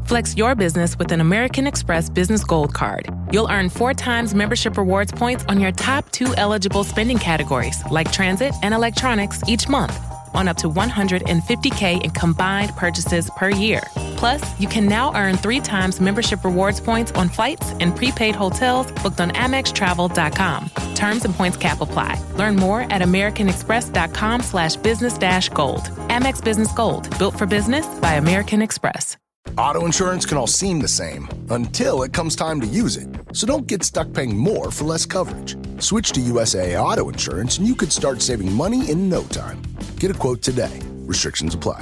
Flex your business with an American Express Business Gold Card. You'll earn 4 times membership rewards points on your top 2 eligible spending categories, like transit and electronics, each month, on up to $150K in combined purchases per year. Plus, you can now earn 3 times membership rewards points on flights and prepaid hotels booked on AmexTravel.com. Terms and points cap apply. Learn more at americanexpress.com/business-gold. Amex Business Gold, built for business by American Express. Auto insurance can all seem the same until it comes time to use it. So don't get stuck paying more for less coverage. Switch to USAA Auto Insurance and you could start saving money in no time. Get a quote today. Restrictions apply.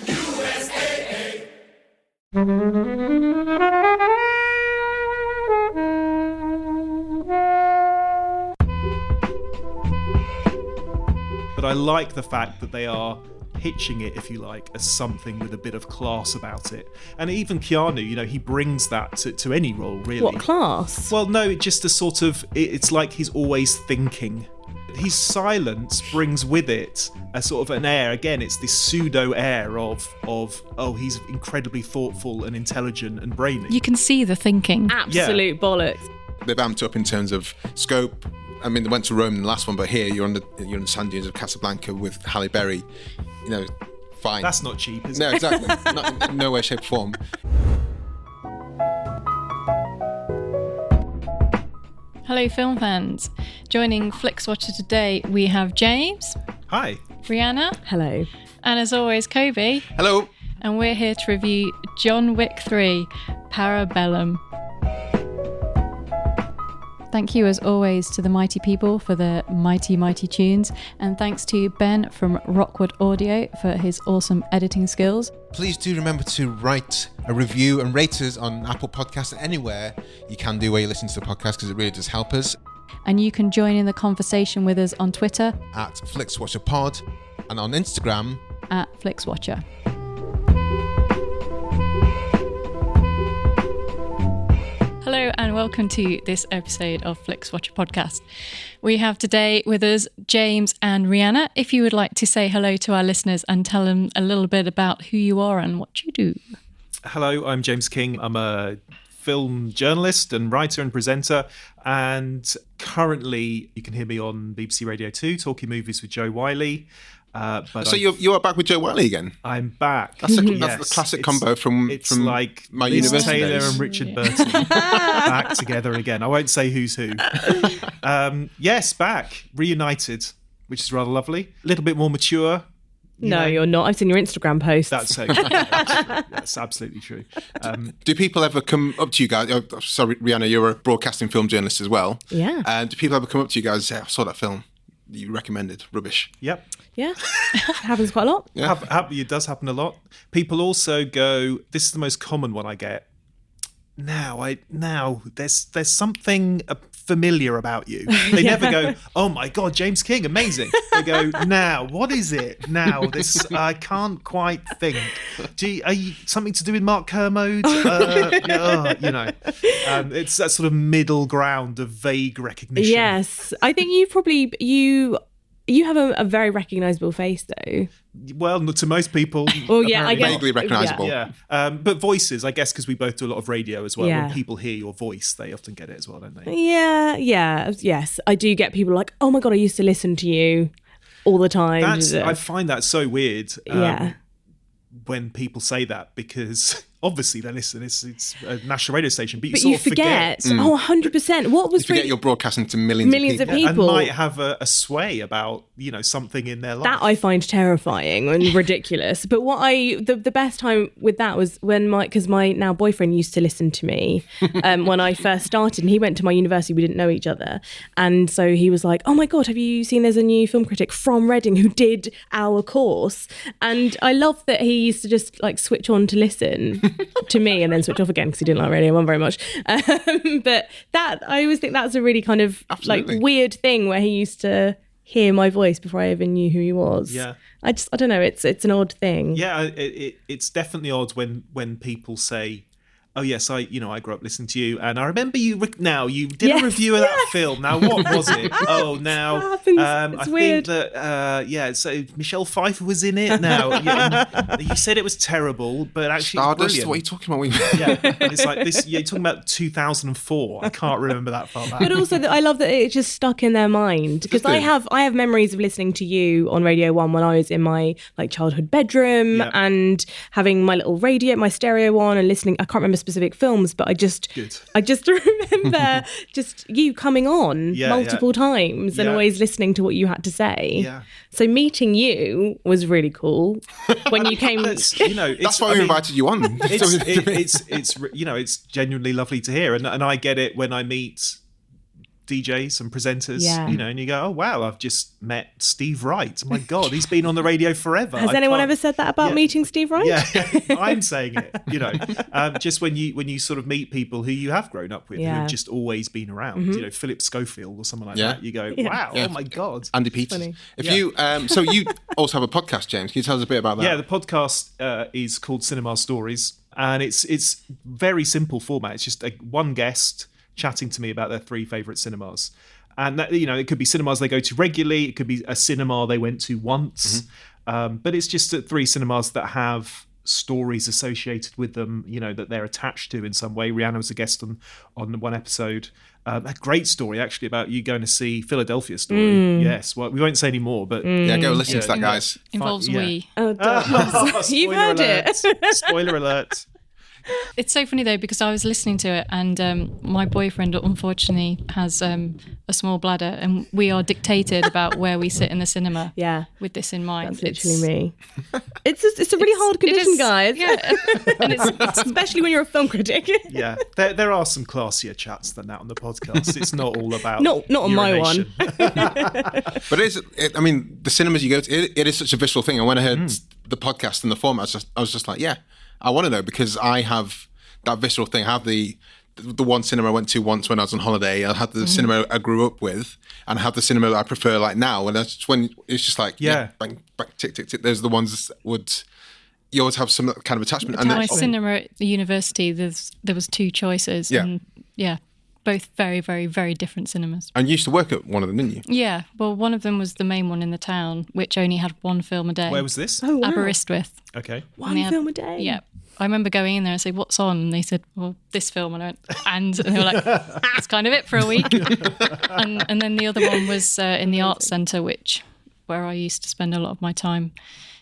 USAA. But I like the fact that they are pitching it, if you like, as something with a bit of class about it. And even Keanu, he brings that to any role, really. What, class? Well, no, just a sort of, it's like he's always thinking. His silence brings with it a sort of an air. Again, it's this pseudo air of he's incredibly thoughtful and intelligent and brainy. You can see the thinking. Absolute bollocks. They've amped up in terms of scope. I mean, they went to Rome in the last one, but here you're on the sand dunes of Casablanca with Halle Berry. Fine. That's not cheap, is it? No, exactly. Not, in no way, shape, or form. Hello, film fans. Joining Flixwatcher today, we have James. Hi. Rhianna. Hello. And as always, Kobe. Hello. And we're here to review John Wick 3, Parabellum. Thank you, as always, to the mighty people for the mighty, mighty tunes. And thanks to Ben from Rockwood Audio for his awesome editing skills. Please do remember to write a review and rate us on Apple Podcasts and anywhere you can do where you listen to the podcast, because it really does help us. And you can join in the conversation with us on Twitter at FlixWatcherPod and on Instagram at Flixwatcher. Hello and welcome to this episode of Flixwatcher Podcast. We have today with us James and Rhianna. If you would like to say hello to our listeners and tell them a little bit about who you are and what you do. Hello, I'm James King. I'm a film journalist and writer and presenter, and currently you can hear me on BBC Radio 2 talking movies with Joe Wiley. So you are back with Joe Wiley again? I'm back. That's the classic combo from like my Liz university Taylor days. and Richard Burton back together again. I won't say who's who. Yes, back, reunited, which is rather lovely. A little bit more mature. No, you're not. I've seen your Instagram posts. That's that's absolutely true. Do people ever come up to you guys? Oh, sorry, Rhianna, you're a broadcasting film journalist as well. Yeah. Do people ever come up to you guys and say, I saw that film that you recommended? Rubbish. Yep. Yeah. Happens quite a lot. Yeah. It does happen a lot. People also go, this is the most common one I get. Now there's something familiar about you. They never go, oh my God, James King, amazing. They go, now, what is it? Now, this, I can't quite think. Are you something to do with Mark Kermode? It's that sort of middle ground of vague recognition. Yes. I think you have a very recognisable face, though. Well, to most people. Well, yeah, I guess. Vaguely recognisable. Yeah. But voices, I guess, because we both do a lot of radio as well. Yeah. When people hear your voice, they often get it as well, don't they? Yeah. Yes. I do get people like, oh my God, I used to listen to you all the time. I find that so weird. Yeah. When people say that, because obviously they listen, it's a national radio station, but you forget. Oh, 100%. What was You forget you're broadcasting to millions of people. And might have a sway about, something in their life. That I find terrifying and ridiculous. But the best time with that was when because my now boyfriend used to listen to me when I first started, and he went to my university. We didn't know each other, and so he was like, "Oh my God, have you seen? There's a new film critic from Reading who did our course." And I love that he used to just like switch on to listen to me and then switch off again because he didn't like Radio 1 very much. But that I always think that's a really kind of Absolutely. like weird thing where he used to hear my voice before I even knew who he was. Yeah. I don't know, it's an odd thing. Yeah, it's definitely odd when people say, Oh yes, I grew up listening to you, and I remember you did a review of that film. Now what was it? Oh, now It's weird. Think that so Michelle Pfeiffer was in it. Now you said it was terrible, but actually Stardust. it's brilliant. What are you talking about? Yeah, and it's like this. You're talking about 2004. I can't remember that far back. But also, I love that it just stuck in their mind, because I have memories of listening to you on Radio 1 when I was in my childhood bedroom and having my little radio, my stereo on, and listening. I can't remember specific films, but I just remember just you coming on multiple times and always listening to what you had to say. Yeah. So meeting you was really cool when you came. That's why we invited you on. It's genuinely lovely to hear, and I get it when I meet DJs and presenters, and you go, oh wow, I've just met Steve Wright. My God, he's been on the radio forever. Has anyone ever said that about meeting Steve Wright? Yeah, I'm saying it. Just when you sort of meet people who you have grown up with, who have just always been around, Philip Schofield or someone like that, you go, wow, oh my God, Andy Peters. You so you also have a podcast, James. Can you tell us a bit about that? Yeah, the podcast is called Cinema Stories, and it's very simple format. It's just one guest chatting to me about their 3 favourite cinemas. And that, it could be cinemas they go to regularly, it could be a cinema they went to once, but it's just 3 cinemas that have stories associated with them, that they're attached to in some way. Rhianna was a guest on one episode. A great story actually about you going to see Philadelphia Story. Yes, well, we won't say any more, but go listen to that, guys. Involves we. You've heard it. Spoiler alert. It's so funny though, because I was listening to it, and my boyfriend unfortunately has a small bladder, and we are dictated about where we sit in the cinema. Yeah, with this in mind. That's literally me. It's a really hard condition, guys. Yeah, and it's especially when you're a film critic. Yeah, there are some classier chats than that on the podcast. It's not all about not on my one. But I mean, the cinemas you go to, it is such a visual thing. And when I heard the podcast and the format, I was just like, yeah. I want to know, because I have that visceral thing. I have the one cinema I went to once when I was on holiday. I had the cinema I grew up with, and I have the cinema that I prefer now. And that's when it's just like, bang, bang, tick, tick, tick. Those are the ones that you always have some kind of attachment. And my cinema at the university, there was 2 choices. Yeah. And both very, very, very different cinemas. And you used to work at one of them, didn't you? Yeah. Well, one of them was the main one in the town, which only had 1 film a day. Where was this? Oh, wow. Aberystwyth. Okay. One film a day? Yeah. I remember going in there and say, what's on? And they said, well, this film. And I went, and they were like, that's kind of it for a week. and then the other one was in the Arts Centre, where I used to spend a lot of my time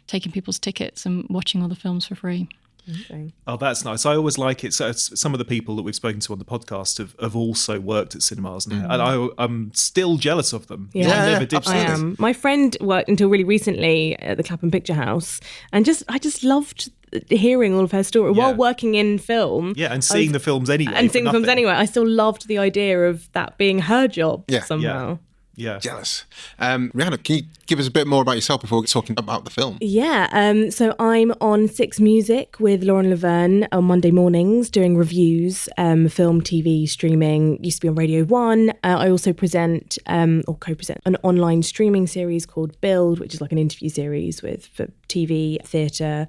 taking people's tickets and watching all the films for free. Okay. Oh, that's nice. I always like it. So some of the people that we've spoken to on the podcast have also worked at cinemas, and I'm still jealous of them. Yeah, I never did. I am. My friend worked until really recently at the Clapham Picture House, and I just loved hearing all of her story while working in film. Yeah, and seeing the films anyway. And seeing the films anyway. I still loved the idea of that being her job somehow. Yeah. Jealous. Rhianna, can you give us a bit more about yourself before we're talking about the film? Yeah, so I'm on 6 Music with Lauren Laverne on Monday mornings doing reviews, film, TV, streaming. Used to be on Radio 1. I also present or co-present an online streaming series called Build, which is like an interview series for TV, theatre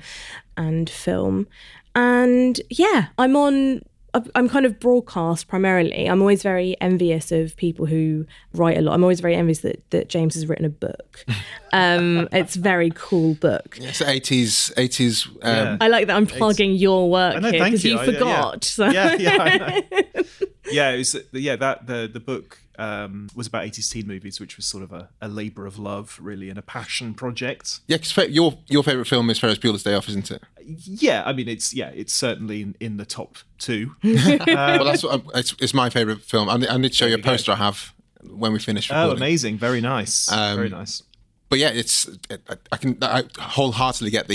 and film. And I'm kind of broadcast primarily. I'm always very envious of people who write a lot. I'm always very envious that James has written a book. It's a very cool book. Yeah, it's 80s. I like that I'm plugging your work here because you forgot. So. Yeah, I know. It was, the book was about 80s teen movies, which was sort of a labour of love, really, and a passion project. Yeah, because your favourite film is Ferris Bueller's Day Off, isn't it? Yeah, I mean, it's certainly in the top 2. Well, it's my favourite film. I need to show you a poster I have when we finish recording. Oh, amazing. Very nice. Very nice. But yeah, I wholeheartedly get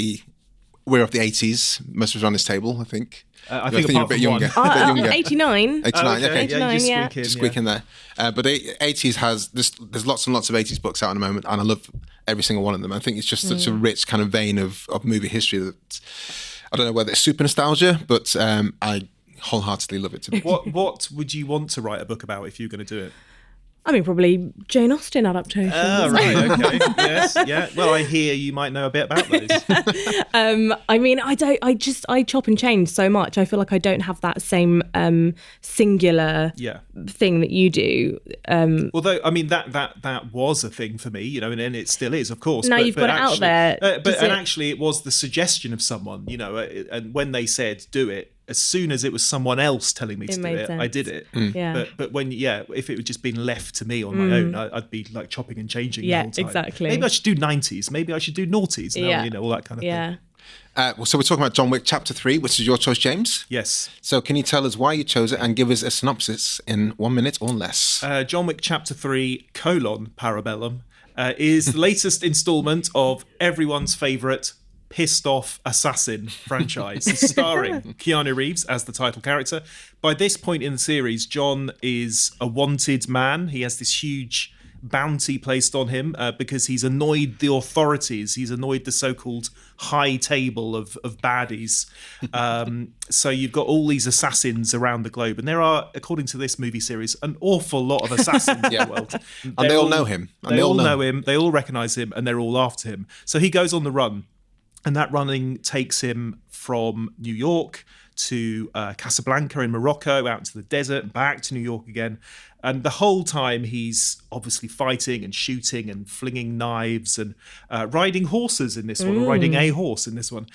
we're of the 80s. Most of us on this table, I think. I think you're a bit younger. 89. 89, okay. Yeah, just squeak in there. But the 80s there's lots and lots of 80s books out in the moment, and I love every single one of them. I think it's just such a rich kind of vein of movie history that I don't know whether it's super nostalgia, but I wholeheartedly love it. What would you want to write a book about if you're going to do it? I mean, probably Jane Austen adaptations. Oh, right, okay. Yes, yeah. Well, I hear you might know a bit about those. I mean, I chop and change so much. I feel like I don't have that same singular thing that you do. Although, I mean, that was a thing for me, you know, and it still is, of course. Now you've got it out there. Actually, it was the suggestion of someone, you know, and when they said do it, as soon as it was someone else telling me to do it, I did it. Yeah. But when, if it had just been left to me on my own, I'd be like chopping and changing the whole time. Exactly. Maybe I should do 90s. Maybe I should do noughties. Yeah. You know, all that kind of thing. So we're talking about John Wick Chapter 3, which is your choice, James. Yes. So can you tell us why you chose it and give us a synopsis in 1 minute or less? John Wick Chapter 3, Parabellum, is the latest instalment of everyone's favourite pissed off assassin franchise, starring Keanu Reeves as the title character. By this point in the series, John is a wanted man. He has this huge bounty placed on him because he's annoyed the authorities. He's annoyed the so-called high table of baddies. So you've got all these assassins around the globe, and there are, according to this movie series, an awful lot of assassins in the world. And they all know him. They all know him. They all recognise him, and they're all after him. So he goes on the run. And that running takes him from New York to Casablanca in Morocco, out into the desert, back to New York again. And the whole time he's obviously fighting and shooting and flinging knives and riding horses in this one, or riding a horse in this one,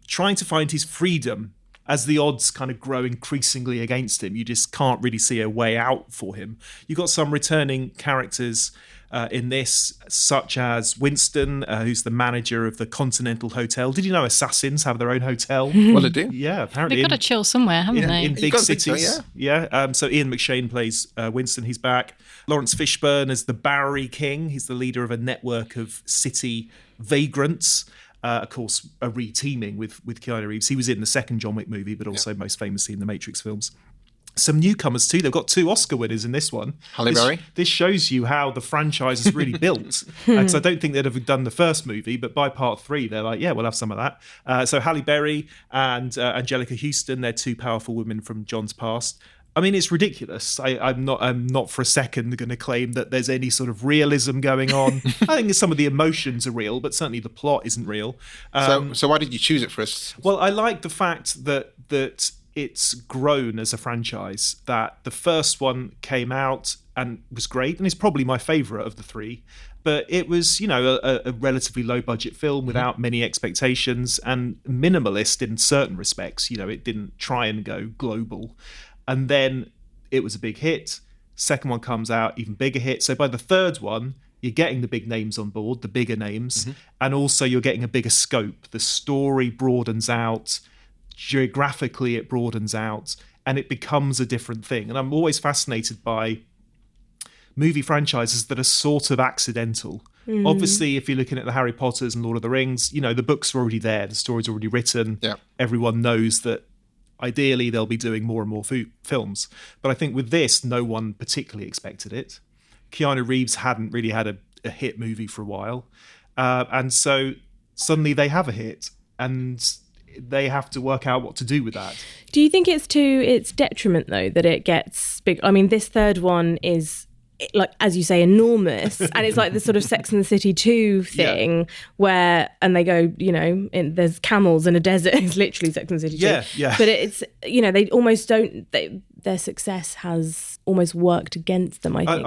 trying to find his freedom. As the odds kind of grow increasingly against him, you just can't really see a way out for him. You've got some returning characters in this, such as Winston, who's the manager of the Continental Hotel. Did you know assassins have their own hotel? Well, they do. Yeah, apparently. They've got to chill somewhere, haven't they? In big cities. So Ian McShane plays Winston. He's back. Lawrence Fishburne is the Bowery King. He's the leader of a network of city vagrants. Of course, a re-teaming with Keanu Reeves. He was in the second John Wick movie, but also most famously in the Matrix films. Some newcomers too. They've got 2 Oscar winners in this one. Halle Berry. This shows you how the franchise is really built. Because I don't think they'd have done the first movie, but by part 3, they're like, yeah, we'll have some of that. So Halle Berry and Angelica Houston, they're 2 powerful women from John's past. I mean, it's ridiculous. I'm not for a second going to claim that there's any sort of realism going on. I think some of the emotions are real, but certainly the plot isn't real. So why did you choose it for us? Well, I like the fact that it's grown as a franchise, that the first one came out and was great, and it's probably my favourite of the 3. But it was, you know, a relatively low-budget film without many expectations and minimalist in certain respects. You know, it didn't try and go global. And then it was a big hit. Second one comes out, even bigger hit. So by the third one, you're getting the big names on board, the bigger names, and also you're getting a bigger scope. The story broadens out. Geographically, it broadens out, and it becomes a different thing. And I'm always fascinated by movie franchises that are sort of accidental. Obviously, if you're looking at the Harry Potters and Lord of the Rings, you know, the books are already there, the story's already written. Yeah. Everyone knows that ideally they'll be doing more and more films. But I think with this, no one particularly expected it. Keanu Reeves hadn't really had a hit movie for a while. And so suddenly they have a hit, and they have to work out what to do with that. Do you think it's to its detriment, though, that it gets big? I mean, this third one is, like, as you say, enormous. And it's like the sort of Sex and the City 2 thing where, and they go, you know, there's camels in a desert. It's literally Sex and the City 2. Yeah. But it's, you know, they almost don't, their success has almost worked against them, I think.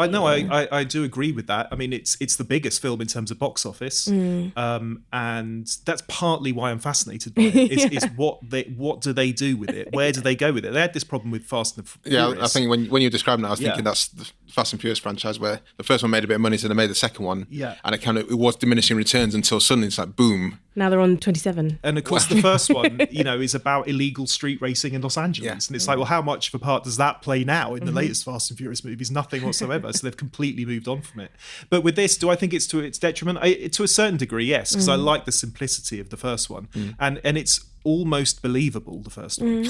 I do agree with that. I mean, it's the biggest film in terms of box office. And that's partly why I'm fascinated by it, is what do they do with it? Where do they go with it? They had this problem with Fast and Furious. Yeah, I think when you're describing that, I was thinking that's the Fast and Furious franchise, where the first one made a bit of money, so they made the second one. Yeah. And it was diminishing returns until suddenly it's like, boom. Now they're on 27. And of course, the first one, you know, is about illegal street racing in Los Angeles. Yeah. And it's like, well, how much of a part does that play now in the latest Fast and Furious movies? Nothing whatsoever. So they've completely moved on from it. But with this, do I think it's to its detriment? To a certain degree, yes, because I like the simplicity of the first one. And it's almost believable, the first one.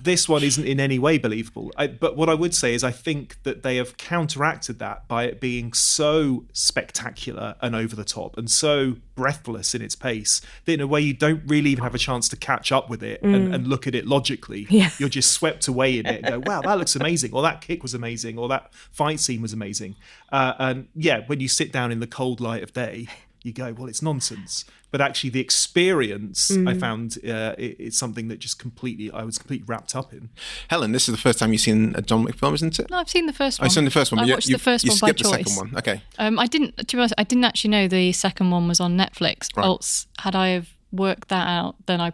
This one isn't in any way believable. But what I would say is I think that they have counteracted that by it being so spectacular and over the top and so breathless in its pace that in a way you don't really even have a chance to catch up with it and look at it logically. Yeah. You're just swept away in it and go, wow, that looks amazing, or that kick was amazing, or that fight scene was amazing. And yeah, when you sit down in the cold light of day, you go, well, it's nonsense. But actually the experience I found it's something that just I was completely wrapped up in. Helen, this is the first time you've seen a John Wick film, isn't it? No, I've seen the first one. I've seen the first one. I watched the first one by choice. You skipped the second one. Okay. I didn't. To be honest, I didn't actually know the second one was on Netflix. Right. Else, had I have worked that out, then I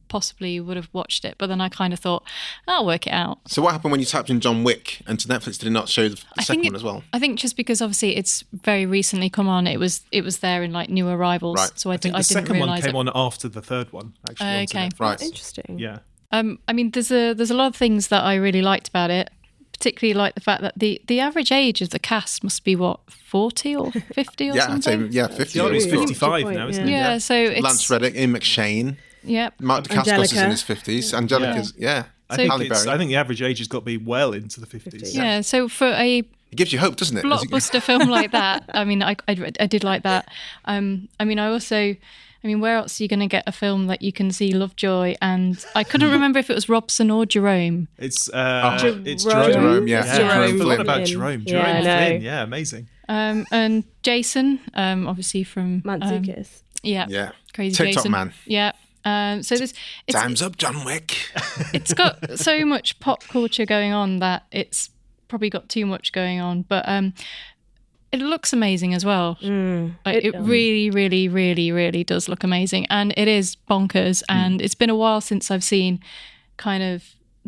possibly would have watched it. But then I kind of thought, I'll work it out. So what happened when you typed in John Wick and to Netflix did it not show the second one as well? I think just because obviously it's very recently come on, it was there in like new arrivals. Right. So I think the didn't second one realise came it. on after the third one, actually. onto Okay. Netflix. Right. Interesting. Yeah. I mean, there's a lot of things that I really liked about it. Particularly like the fact that the average age of the cast must be 40 or 50 or Yeah, I'd say something. 50. Keanu's or 55 now, isn't he? Yeah, so it's Lance Reddick, Ian McShane, yeah. Mark Dacascos is in his 50s. Angelica's, I Halle think Berry. I think the average age has got to be well into the 50s. Yeah, so for a It gives you hope, doesn't it? blockbuster film like that, I mean, I did like that. I mean, where else are you going to get a film that you can see Lovejoy? And I couldn't remember if it was Robson or Jerome. It's Jerome. Jerome, yeah. Yeah, Jerome I forgot Flynn. about Jerome. Yeah, Jerome I know. Flynn, yeah, amazing. And Jason, obviously from Mantzoukas. yeah, Crazy TikTok Jason. man. Yeah. So it's Time's up, John Wick. it's got so much pop culture going on that it's probably got too much going on, but it looks amazing as well. It really, really, really, really does look amazing, and it is bonkers. And it's been a while since I've seen kind of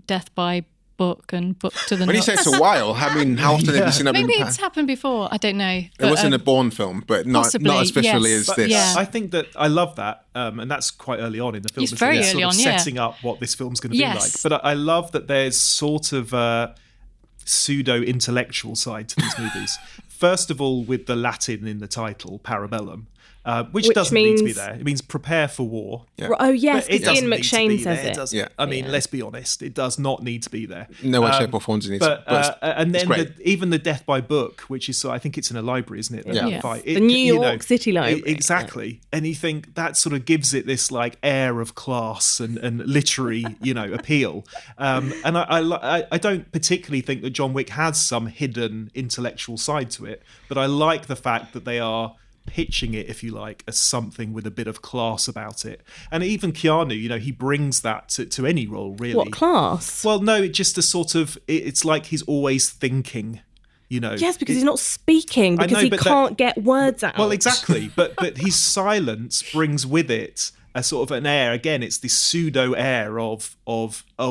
death by book and book to the When you nuts. say it's a while, I mean, how often have you seen that Maybe in the it's past? happened before. I don't know. It wasn't a Bourne film, but not as Possibly, visually yes. as But this. yeah. I think that I love that, and that's quite early on in the film. It's isn't very it? early sort of on, yeah. setting up what this film's going to Yes. be like. But I love that there's sort of a pseudo-intellectual side to these movies. First of all, with the Latin in the title, Parabellum, which doesn't need to be means- there. It means prepare for war. Yeah. Oh, yes, But it because Ian doesn't need to McShane be says there. it. Doesn't- Yeah. I mean, let's be honest. It does not need to be there. No way, shape or form does it. And it's then great. even the death by book, which is, I think it's in a library, isn't it? Yeah. Yes. Fight. The New York City Library. Exactly. And you think that sort of gives it this like air of class and literary, appeal. And I don't particularly think that John Wick has some hidden intellectual side to it, but I like the fact that they are pitching it, if you like, as something with a bit of class about it. And even Keanu, he brings that to any role, really. What class? Well, no, just a sort of, it's like he's always thinking, Yes, because he's not speaking, because know, he but can't get words out. Well, exactly. But his silence brings with it a sort of an air. Again, it's this pseudo air of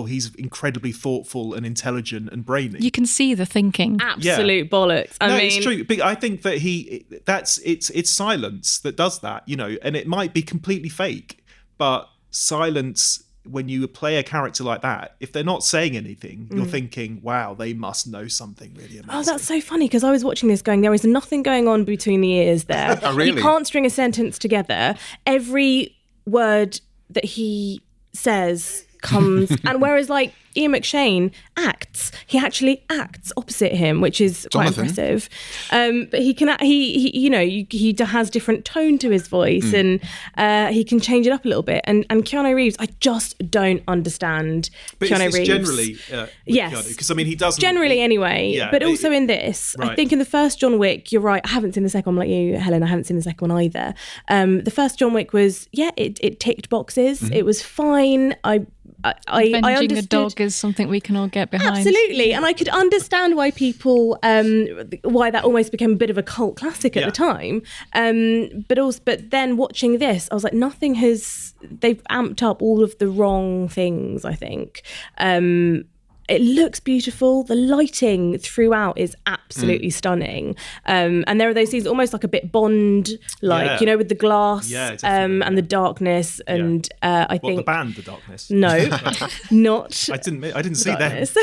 he's incredibly thoughtful and intelligent and brainy. You can see the thinking. Absolute bollocks. I mean, it's true. But I think that it's silence that does that, and it might be completely fake, but silence, when you play a character like that, if they're not saying anything, you're thinking, wow, they must know something really amazing. Oh, that's so funny, because I was watching this going, there is nothing going on between the ears there. Oh, really? You can't string a sentence together. Every word that he says comes, and whereas like Ian McShane acts, he actually acts opposite him, which is quite Jonathan. impressive. But he has different tone to his voice, and he can change it up a little bit. And Keanu Reeves, I just don't understand But Keanu it's Reeves. generally, Yes. because I mean, he doesn't Generally, anyway. Yeah, but also in this, I right. think in the first John Wick, you're right. I haven't seen the second one like you, Helen. I haven't seen the second one either. The first John Wick was, it ticked boxes. Mm-hmm. It was fine. I Avenging understood. a dog is something we can all get behind. Absolutely, and I could understand why people, why that almost became a bit of a cult classic at Yeah. the time. But then watching this, I was like, they've amped up all of the wrong things, I think. It looks beautiful. The lighting throughout is absolutely stunning. And there are those scenes almost like a bit Bond-like, Yeah. with the glass Yeah, definitely, and the darkness. And I What, think the band, The Darkness? no, not I didn't see them. darkness.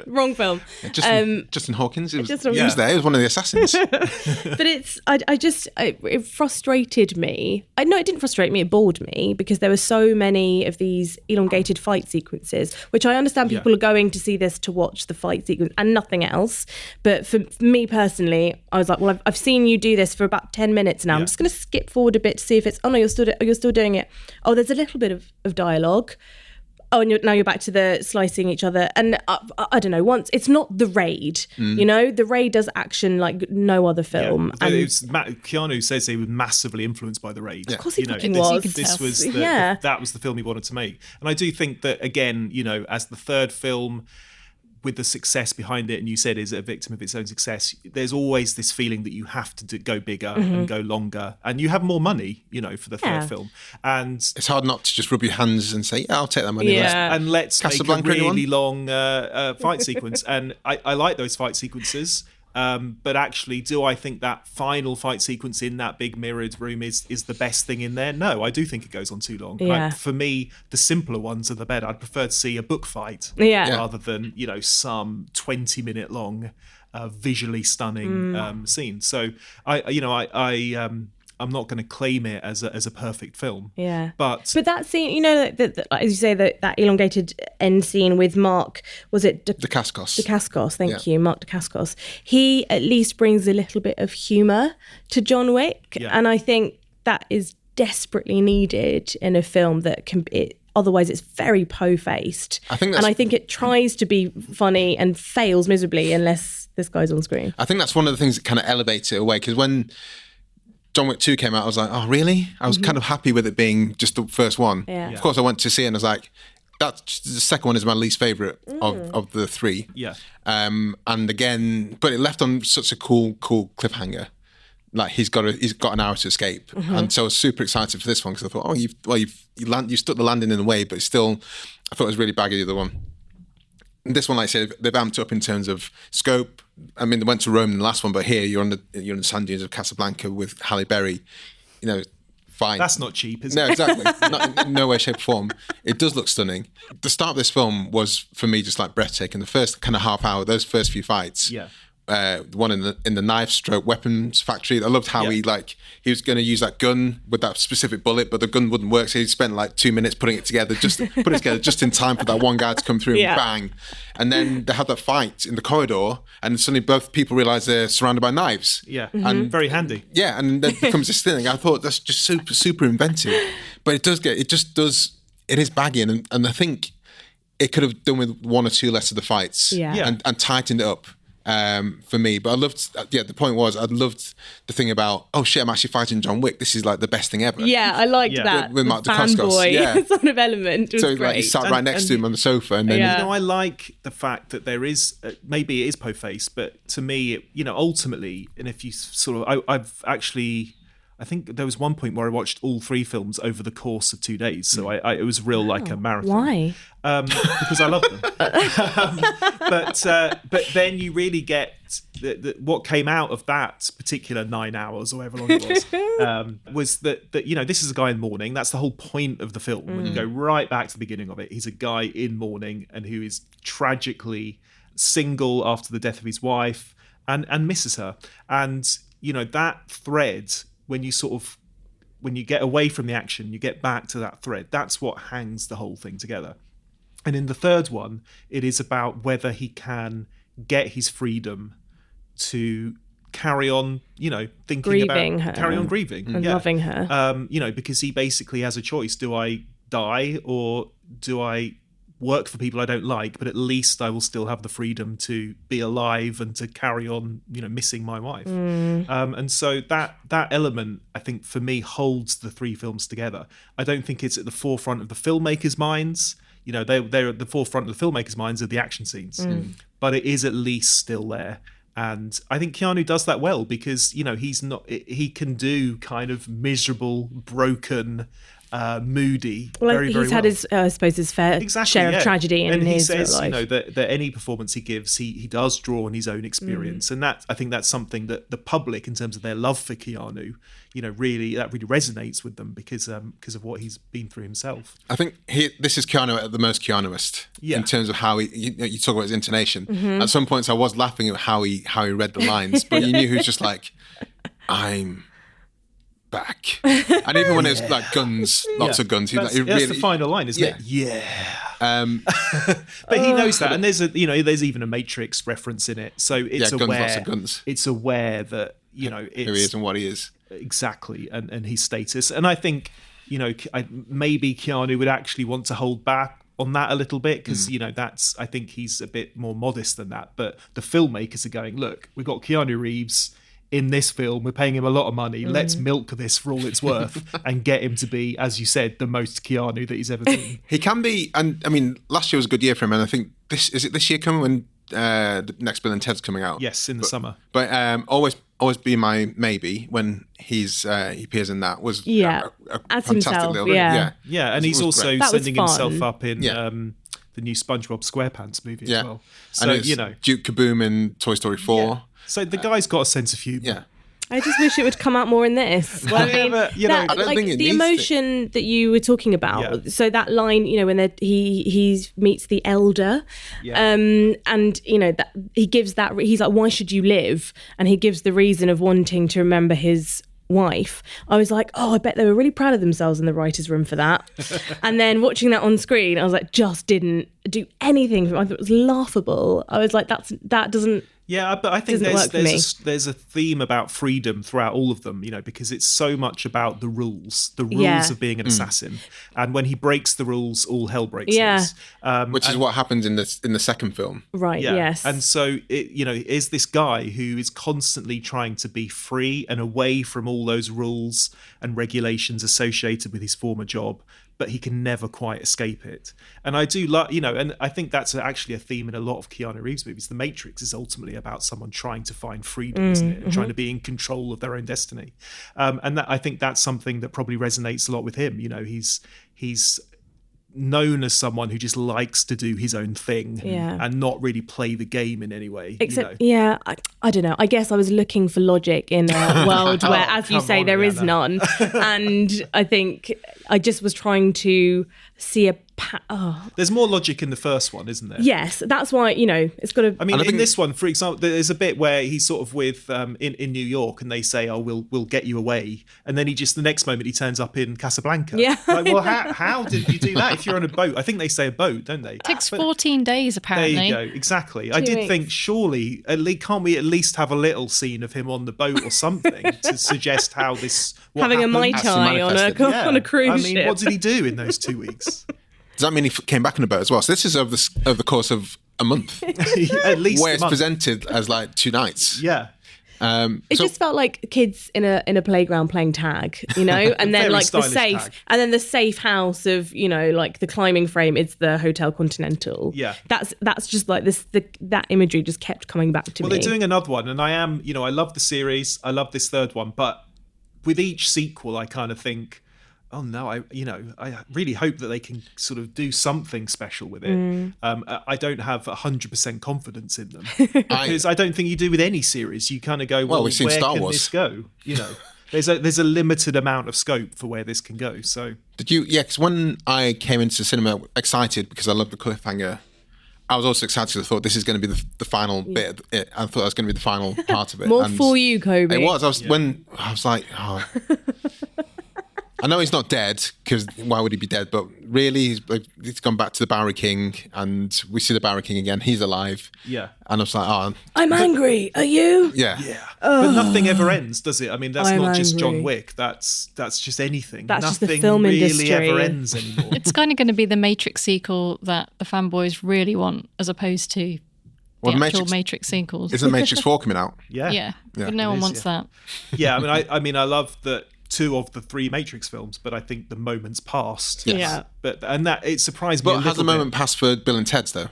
Wrong film. Justin Hawkins. He was Justin- there. He was one of the assassins. But it frustrated me. No, it didn't frustrate me. It bored me because there were so many of these elongated fight sequences, which I understand people are going to see this to watch the fight sequence and nothing else. But for me personally, I was like, well, I've seen you do this for about 10 minutes now. I'm just going to skip forward a bit to see if it's, oh no, you're still doing it. Oh, there's a little bit of dialogue. Oh, and now you're back to the slicing each other. And I don't know, once it's not The Raid, you know, The Raid does action like no other film. Yeah. And Keanu says he was massively influenced by The Raid. of course he fucking this, was. This was that was the film he wanted to make. And I do think that, again, you know, as the third film, with the success behind it, and you said is a victim of its own success, there's always this feeling that you have to go bigger and go longer, and you have more money, you know, for the third film. And it's hard not to just rub your hands and say, yeah, I'll take that money. Let's Casablanca, make a really long fight sequence. And I like those fight sequences. But actually, do I think that final fight sequence in that big mirrored room is the best thing in there? No, I do think it goes on too long. Yeah. For me, the simpler ones are the better. I'd prefer to see a book fight rather than, you know, some 20-minute long, visually stunning scene. So I'm not going to claim it as a perfect film. Yeah. But that scene, you know, as you say, that elongated end scene with Mark, was it Dacascos? Dacascos, thank you, Mark Dacascos. He at least brings a little bit of humour to John Wick. Yeah. And I think that is desperately needed in a film that otherwise it's very po-faced. I think it tries to be funny and fails miserably unless this guy's on screen. I think that's one of the things that kind of elevates it away, because when John Wick 2 came out, I was like, oh, really? I was kind of happy with it being just the first one. Yeah. Of course, I went to see it and I was like, the second one is my least favourite of the three. Yeah. And again, but it left on such a cool cliffhanger. Like he's got an hour to escape. And so I was super excited for this one because I thought, oh, you stuck the landing in a way, but still, I thought it was really baggy, the other one. This one, like I said, they've amped up in terms of scope. I mean, they went to Rome in the last one, but here you're in the sand dunes of Casablanca with Halle Berry. You know, fine. That's not cheap, is it? No, exactly. Not, in no way, shape, or form. It does look stunning. The start of this film was, for me, just like breathtaking. The first kind of half hour, those first few fights. Yeah. The one in the knife stroke weapons factory. I loved how he was going to use that gun with that specific bullet, but the gun wouldn't work. So he spent like 2 minutes putting it together, just in time for that one guy to come through and bang. And then they had that fight in the corridor, and suddenly both people realize they're surrounded by knives. Yeah, and very handy. Yeah, and then it becomes this thing. I thought that's just super, super inventive. But it is baggy, and I think it could have done with one or two less of the fights and tightened it up. For me, but I loved. The point was, I loved the thing about, oh shit, I'm actually fighting John Wick. This is like the best thing ever. Yeah, I liked that with Mark Dacascos, sort of element. Was so great. like he sat right next to him on the sofa, and then I like the fact that there is maybe it is po-faced, but to me, ultimately, and if you sort of, I think there was one point where I watched all three films over the course of 2 days. So it was real like a marathon. Why? Because I love them. But then you really get what came out of that particular 9 hours or however long it was that this is a guy in mourning. That's the whole point of the film. When you go right back to the beginning of it, he's a guy in mourning and who is tragically single after the death of his wife and misses her. And, that thread, when you get away from the action, you get back to that thread. That's what hangs the whole thing together. And in the third one, it is about whether he can get his freedom to carry on, grieving her. Carry on grieving and loving her. Because he basically has a choice. Do I die or do I work for people I don't like, but at least I will still have the freedom to be alive and to carry on, missing my wife. And so that element, I think, for me, holds the three films together. I don't think it's at the forefront of the filmmakers' minds. They're at the forefront of the filmmakers' minds of the action scenes, but it is at least still there. And I think Keanu does that well because, he can do kind of miserable, broken, moody. Well, very, he's very had well. his, I suppose, his fair share of tragedy in his he says, life. that any performance he gives, he does draw on his own experience, and I think that's something that the public, in terms of their love for Keanu, really resonates with them because of what he's been through himself. I think this is Keanu at the most Keanuist in terms of how you talk about his intonation. At some points, I was laughing at how he read the lines, but you knew he was just like, "I'm back," and even when it's like guns, lots of guns, that's the final line, isn't it? Yeah. But he knows that, and there's even a Matrix reference in it, so it's guns, aware. lots of guns. It's aware that it's who he is and what he is exactly, and his status. And I think maybe Keanu would actually want to hold back on that a little bit because I think he's a bit more modest than that. But the filmmakers are going, look, we've got Keanu Reeves in this film, we're paying him a lot of money, let's milk this for all it's worth and get him to be, as you said, the most Keanu that he's ever been. He can be, and I mean, last year was a good year for him, and I think this year coming when the next Bill and Ted's coming out? Yes, in the summer. But always be my maybe when he appears in that was as fantastic himself, little yeah, and he's also sending himself up in the new SpongeBob SquarePants movie as well. So and Duke Kaboom in Toy Story 4. Yeah. So the guy's got a sense of humour. Yeah. I just wish it would come out more in this. Well, I mean, I don't think it the emotion that you were talking about. Yeah. So that line, when he meets the elder, and that he gives that, he's like, "Why should you live?" And he gives the reason of wanting to remember his wife. I was like, oh, I bet they were really proud of themselves in the writer's room for that. And then watching that on screen, I was like, just didn't do anything. I thought it was laughable. I was like, that doesn't. Yeah, but I think there's a theme about freedom throughout all of them, because it's so much about the rules of being an assassin, and when he breaks the rules, all hell breaks loose. Which is what happens in the second film, right? Yeah. Yes, and so is this guy who is constantly trying to be free and away from all those rules and regulations associated with his former job, but he can never quite escape it. And I do like, and I think that's actually a theme in a lot of Keanu Reeves movies. The Matrix is ultimately about someone trying to find freedom, isn't it? And trying to be in control of their own destiny. And I think that's something that probably resonates a lot with him. He's known as someone who just likes to do his own thing and not really play the game in any way. Except, I don't know. I guess I was looking for logic in a world where, as you say, there is none. And I think I just was trying to see There's more logic in the first one, isn't there? Yes, that's why, it's got to... I mean, in this one, for example, there's a bit where he's sort of with, in New York, and they say, oh, we'll get you away. And then the next moment, he turns up in Casablanca. Yeah. Like, well, how did you do that if you're on a boat? I think they say a boat, don't they? It takes 14 days, apparently. There you go, exactly. I did think, surely, can't we at least have a little scene of him on the boat or something to suggest how this... Having a Mai Tai on a cruise ship. I mean, what did he do in those 2 weeks? Does that mean he came back in a boat as well? So this is over the course of a month. At least where it's presented as like 2 nights. Yeah. It just felt like kids in a playground playing tag, and then like the safe tag. And then the safe house of, like the climbing frame is the Hotel Continental. Yeah. That's just like this, that imagery just kept coming back to me. Well, they're doing another one, and I love the series. I love this third one, but with each sequel, I kind of think, oh no, I really hope that they can sort of do something special with it. I don't have 100% confidence in them because I don't think you do with any series. You kind of go, well, we've seen where Star can Wars. This go? There's a limited amount of scope for where this can go. So did you? Yeah, because when I came into the cinema excited because I loved the cliffhanger, I was also excited because I thought this is going to be the final bit of it. I thought that was going to be the final part of it. More for you, Kobe. It was. When I was like, oh. I know he's not dead, because why would he be dead? But really, he's gone back to the Bowery King, and we see the Bowery King again. He's alive. Yeah. And I was like, oh. I'm angry. Are you? Yeah. But nothing ever ends, does it? I mean, that's not just John Wick. That's just anything. That's nothing just the film really industry. ever ends anymore. It's kind of going to be the Matrix sequel that the fanboys really want, as opposed to the actual Matrix sequels. Isn't Matrix 4 coming out? Yeah. But no one wants that. Yeah, I love that 2 of the 3 Matrix films, but I think the moment's passed. Yes. Yeah. And that it surprised me. But has the moment passed for Bill and Ted's though?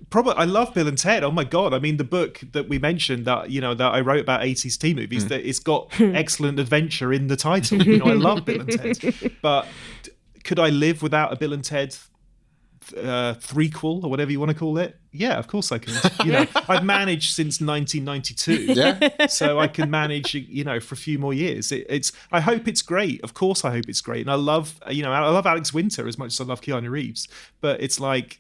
Probably, I love Bill and Ted. Oh my god! I mean, the book that we mentioned that that I wrote about 80s teen movies, that it's got excellent adventure in the title. I love Bill and Ted, but could I live without a Bill and Ted threequel or whatever you want to call it? Yeah, of course I can. I've managed since 1992. Yeah. So I can manage, for a few more years. I hope it's great. Of course, I hope it's great. And I love Alex Winter as much as I love Keanu Reeves. But it's like,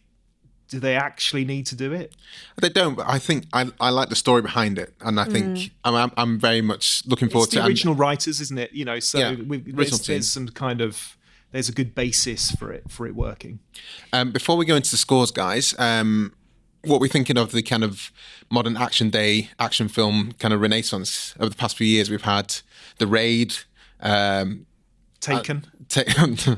do they actually need to do it? They don't, but I think I like the story behind it, and I think I'm very much looking forward to the original writers, isn't it? So there's a good basis for it working. Before we go into the scores, guys, what we're thinking of the kind of modern action film kind of renaissance over the past few years. We've had The Raid, Taken. Atomic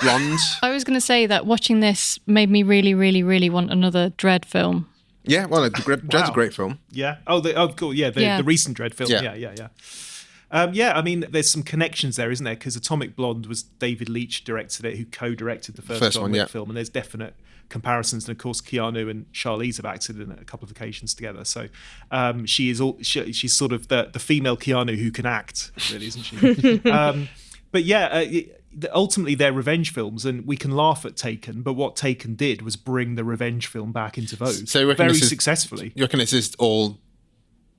Blonde. I was going to say that watching this made me really, really, really want another Dredd film. Yeah, well, Dredd's a great film. Yeah. Cool. Yeah, the recent Dredd film. Yeah. I mean, there's some connections there, isn't there? Because Atomic Blonde was David Leitch directed it, who co-directed the first John Wick film, and there's definite comparisons. And of course, Keanu and Charlize have acted in it a couple of occasions together. So she's sort of the female Keanu who can act, really, isn't she? But yeah, ultimately they're revenge films, and we can laugh at Taken, but what Taken did was bring the revenge film back into vogue, so very successfully. You reckon this is all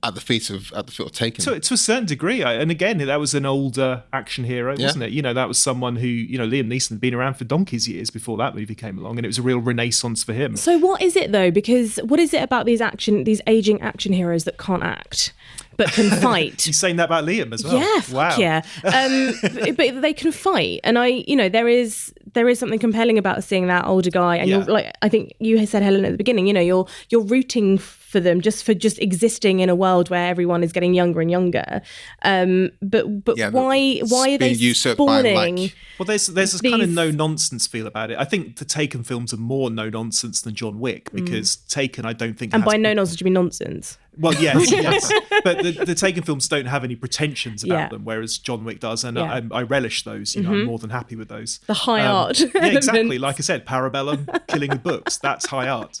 at the feet of Taken? To a certain degree. And again, that was an older action hero, wasn't it? That was someone who, Liam Neeson had been around for donkey's years before that movie came along, and it was a real renaissance for him. So what is it, though? Because what is it about these aging action heroes that can't act but can fight? You're saying that about Liam as well? Yeah, wow. Yeah. But they can fight, and there is something compelling about seeing that older guy, and you're like, I think you said, Helen, at the beginning, you're rooting for them just existing in a world where everyone is getting younger and younger. But why are they spawning? Well, there's this kind of no nonsense feel about it. I think the Taken films are more no nonsense than John Wick, because Taken, I don't think, and by no nonsense, you mean nonsense. Well, yes, but the Taken films don't have any pretensions about them, whereas John Wick does, and I relish those. I'm more than happy with those. The high art. Yeah, exactly. Like I said, Parabellum, killing with books, that's high art.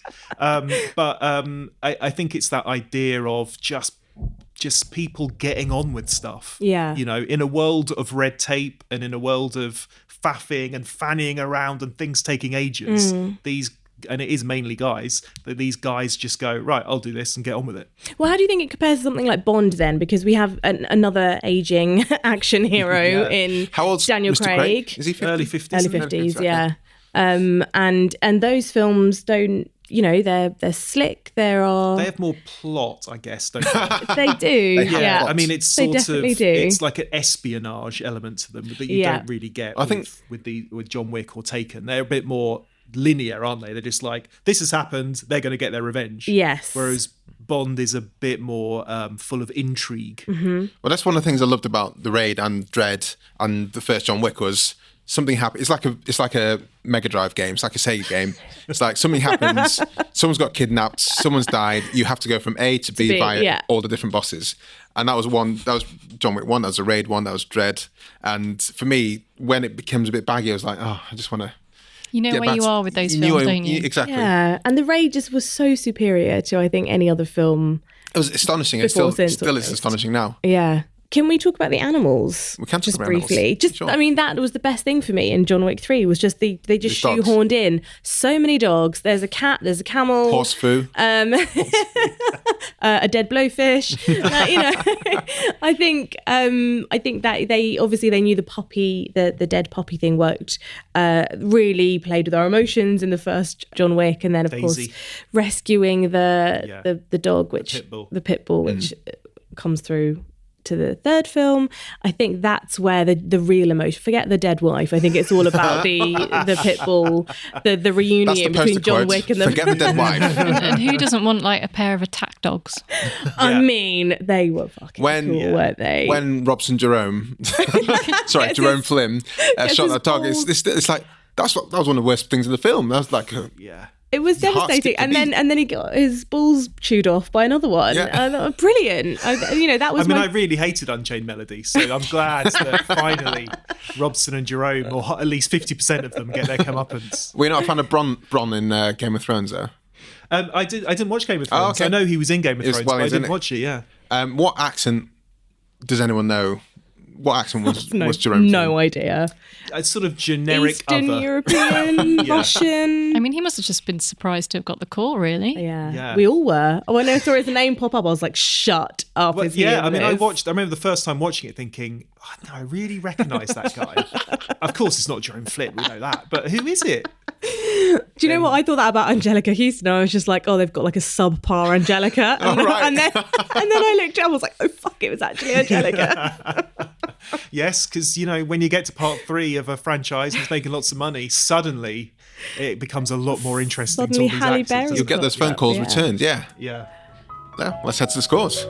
I think it's that idea of just people getting on with stuff. Yeah. In a world of red tape and in a world of faffing and fannying around and things taking ages, and it is mainly guys, that these guys just go, right, I'll do this and get on with it. Well, how do you think it compares to something like Bond then? Because we have another aging action hero in How old's Daniel Mr. Craig. Is he 50? Early 50s. Early 50s, yeah. And those films don't, they're slick. They have more plot, I guess, don't they? They do. Yeah. I mean, it's sort of, it's like an espionage element to them that you don't really get with John Wick or Taken. They're a bit more linear, aren't they? They're just like, this has happened, they're going to get their revenge. Yes. Whereas Bond is a bit more full of intrigue. Well, that's one of the things I loved about The Raid and Dredd and the first John Wick was something happens. It's like a Mega Drive game. It's like a Sega game. It's like something happens. Someone's got kidnapped. Someone's died. You have to go from A to B via all the different bosses. And that was John Wick 1. That was The Raid 1. That was Dredd. And for me, when it becomes a bit baggy, I was like, I just want to. You know where you are with those films, don't you? Exactly. Yeah, and The Raid just was so superior to, I think, any other film. It was astonishing. It still is astonishing now. Yeah. Can we talk about the animals? We can talk just about briefly. Animals. Sure. I mean, that was the best thing for me in John Wick 3 was just they just shoehorned in so many dogs. There's a cat, there's a camel, horse foo, a dead blowfish. I think that they knew the puppy, the dead puppy thing worked. Really played with our emotions in the first John Wick, and then of course rescuing the dog, the pit bull, which comes through to the third film. I think that's where the real emotion, forget the dead wife, I think it's all about the pit bull, the reunion between John Wick and forget the dead wife. and who doesn't want like a pair of attack dogs? I mean, they were fucking cool, weren't they? When Robson Jerome Jerome Flynn shot that dog, it's like that was one of the worst things in the film. That was like It was devastating, and then he got his balls chewed off by another one. Yeah. Brilliant. That was. I really hated Unchained Melody, so I'm glad that finally Robson and Jerome, or at least 50% of them, get their comeuppance. We're not a fan of Bronn in Game of Thrones, though. I didn't watch Game of Thrones. Oh, okay. I know he was in Game of Thrones, but I didn't watch it. Yeah. What accent does anyone know? What accent was Jerome? No idea. A sort of generic Eastern other. European, Russian. I mean, he must have just been surprised to have got the call, really. Yeah. We all were. When I saw his name pop up, I was like, shut up. Well, I remember the first time watching it thinking, oh, no, I really recognise that guy. Of course, it's not Jerome Flynn, we know that. But who is it? Do you know what? I thought that about Angelica Houston. I was just like, oh, they've got like a subpar Angelica. And then I looked up, I was like, oh, fuck, it was actually Angelica. Yes, because, when you get to part 3 of a franchise that's making lots of money, suddenly it becomes a lot more interesting to all these Halle actors. Berry. You'll get those phone calls returned, Yeah. Now, let's head to the scores.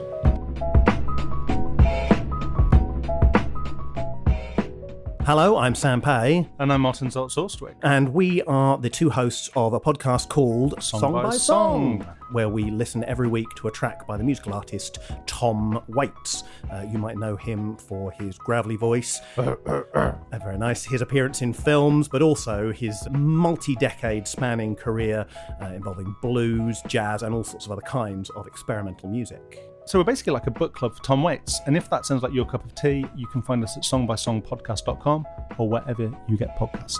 Hello, I'm Sam Pay. And I'm Martin Zoltz-Orstwick. And we are the two hosts of a podcast called Song by Song, where we listen every week to a track by the musical artist Tom Waits. You might know him for his gravelly voice, very nice, his appearance in films, but also his multi-decade spanning career involving blues, jazz, and all sorts of other kinds of experimental music. So we're basically like a book club for Tom Waits. And if that sounds like your cup of tea, you can find us at songbysongpodcast.com or wherever you get podcasts.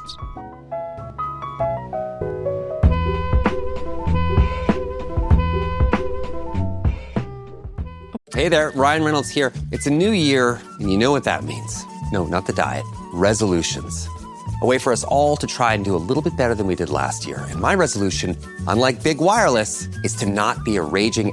Hey there, Ryan Reynolds here. It's a new year, and you know what that means. No, not the diet. Resolutions. A way for us all to try and do a little bit better than we did last year. And my resolution, unlike big wireless, is to not be a raging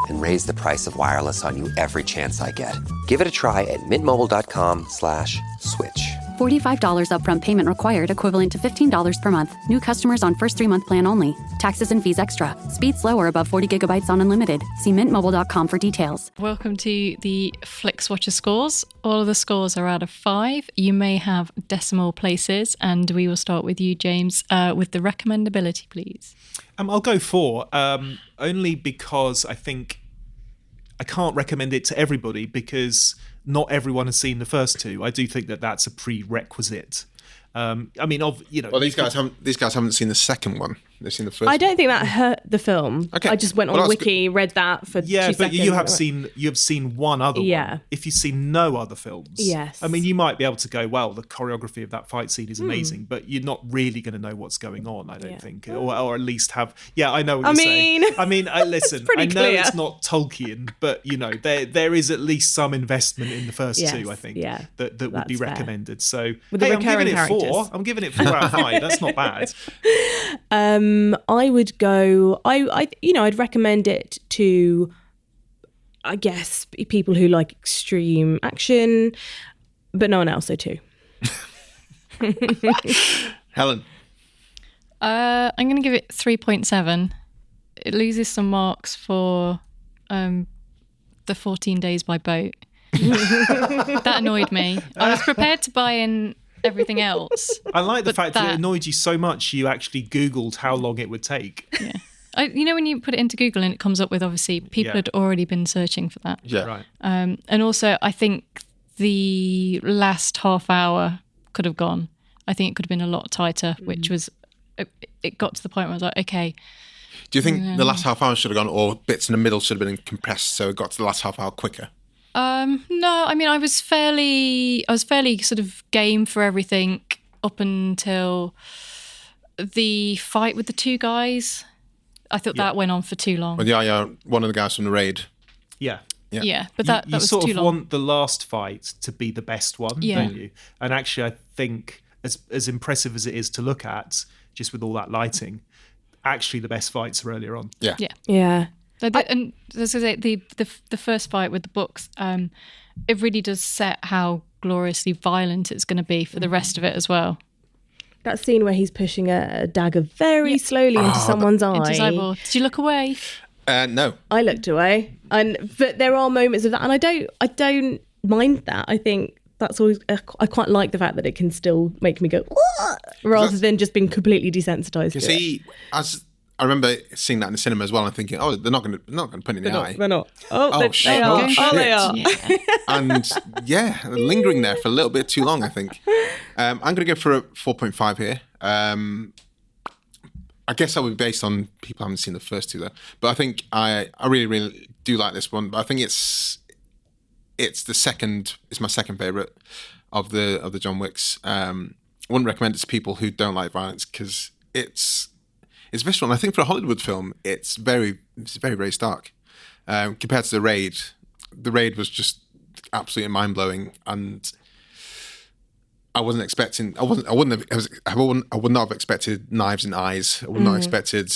and raise the price of wireless on you every chance I get. Give it a try at mintmobile.com/switch. $45 upfront payment required, equivalent to $15 per month. New customers on first 3-month plan only. Taxes and fees extra. Speed slower above 40 gigabytes on unlimited. See mintmobile.com for details. Welcome to the Flixwatcher scores. All of the scores are out of 5. You may have decimal places, and we will start with you, James, with the recommendability, please. I'll go 4, only because I think I can't recommend it to everybody because not everyone has seen the first 2. I do think that that's a prerequisite. Well, these guys haven't seen the second one. They've seen the first. I don't think that hurt the film. Okay. I just went on Wiki, read that for 2 seconds. Yeah, but you have seen one other one. If you've seen no other films, yes. I mean, you might be able to go, well, the choreography of that fight scene is amazing, but you're not really going to know what's going on, I don't think. Or at least have... Yeah, I know what you're saying. I mean, listen, I know clear. It's not Tolkien, but, there is at least some investment in the first 2, I think, that would be recommended. So, with the I'm giving it 4. characters. I'm giving it 4 out of 5. That's not bad. I would go. I'd recommend it to, I guess, people who like extreme action, but no one else. So too. Helen, I'm going to give it 3.7. It loses some marks for the 14 days by boat. That annoyed me. I was prepared to buy in everything else. I like the fact that it annoyed you so much you actually Googled how long it would take. Yeah. When you put it into Google and it comes up with, obviously, people had already been searching for that. Yeah. Right. And also, I think the last half hour could have gone. I think it could have been a lot tighter, which was, it got to the point where I was like, okay. Do you think the last half hour should have gone, or bits in the middle should have been compressed so it got to the last half hour quicker? No, I mean, I was fairly sort of game for everything up until the fight with the 2 guys. I thought that went on for too long. Well, one of the guys from the raid. Yeah, but that you was sort too of long. Want the last fight to be the best one, don't you? And actually, I think as impressive as it is to look at, just with all that lighting, actually the best fights are earlier on. Yeah. And the first fight with the books, it really does set how gloriously violent it's going to be for the rest of it as well. That scene where he's pushing a dagger very slowly into someone's eye. Into his eyeball. Did you look away? No. I looked away, but there are moments of that, and I don't mind that. I think that's always. I quite like the fact that it can still make me go rather than just being completely desensitized. You see, as I remember seeing that in the cinema as well and thinking, oh, they're not going to put it in the eye. They're not. Oh, shit. they are. Oh, Oh, they are. Yeah. And yeah, lingering there for a little bit too long, I think. I'm going to go for a 4.5 here. I guess that would be based on people haven't seen the first two, though. But I think I really, really do like this one. But I think it's the second. It's my second favorite of the John Wicks. I wouldn't recommend it to people who don't like violence because it's visceral. And I think for a Hollywood film, it's very, very stark compared to The Raid. The Raid was just absolutely mind blowing, and I wasn't expecting. I would not have expected knives in eyes. I would not have expected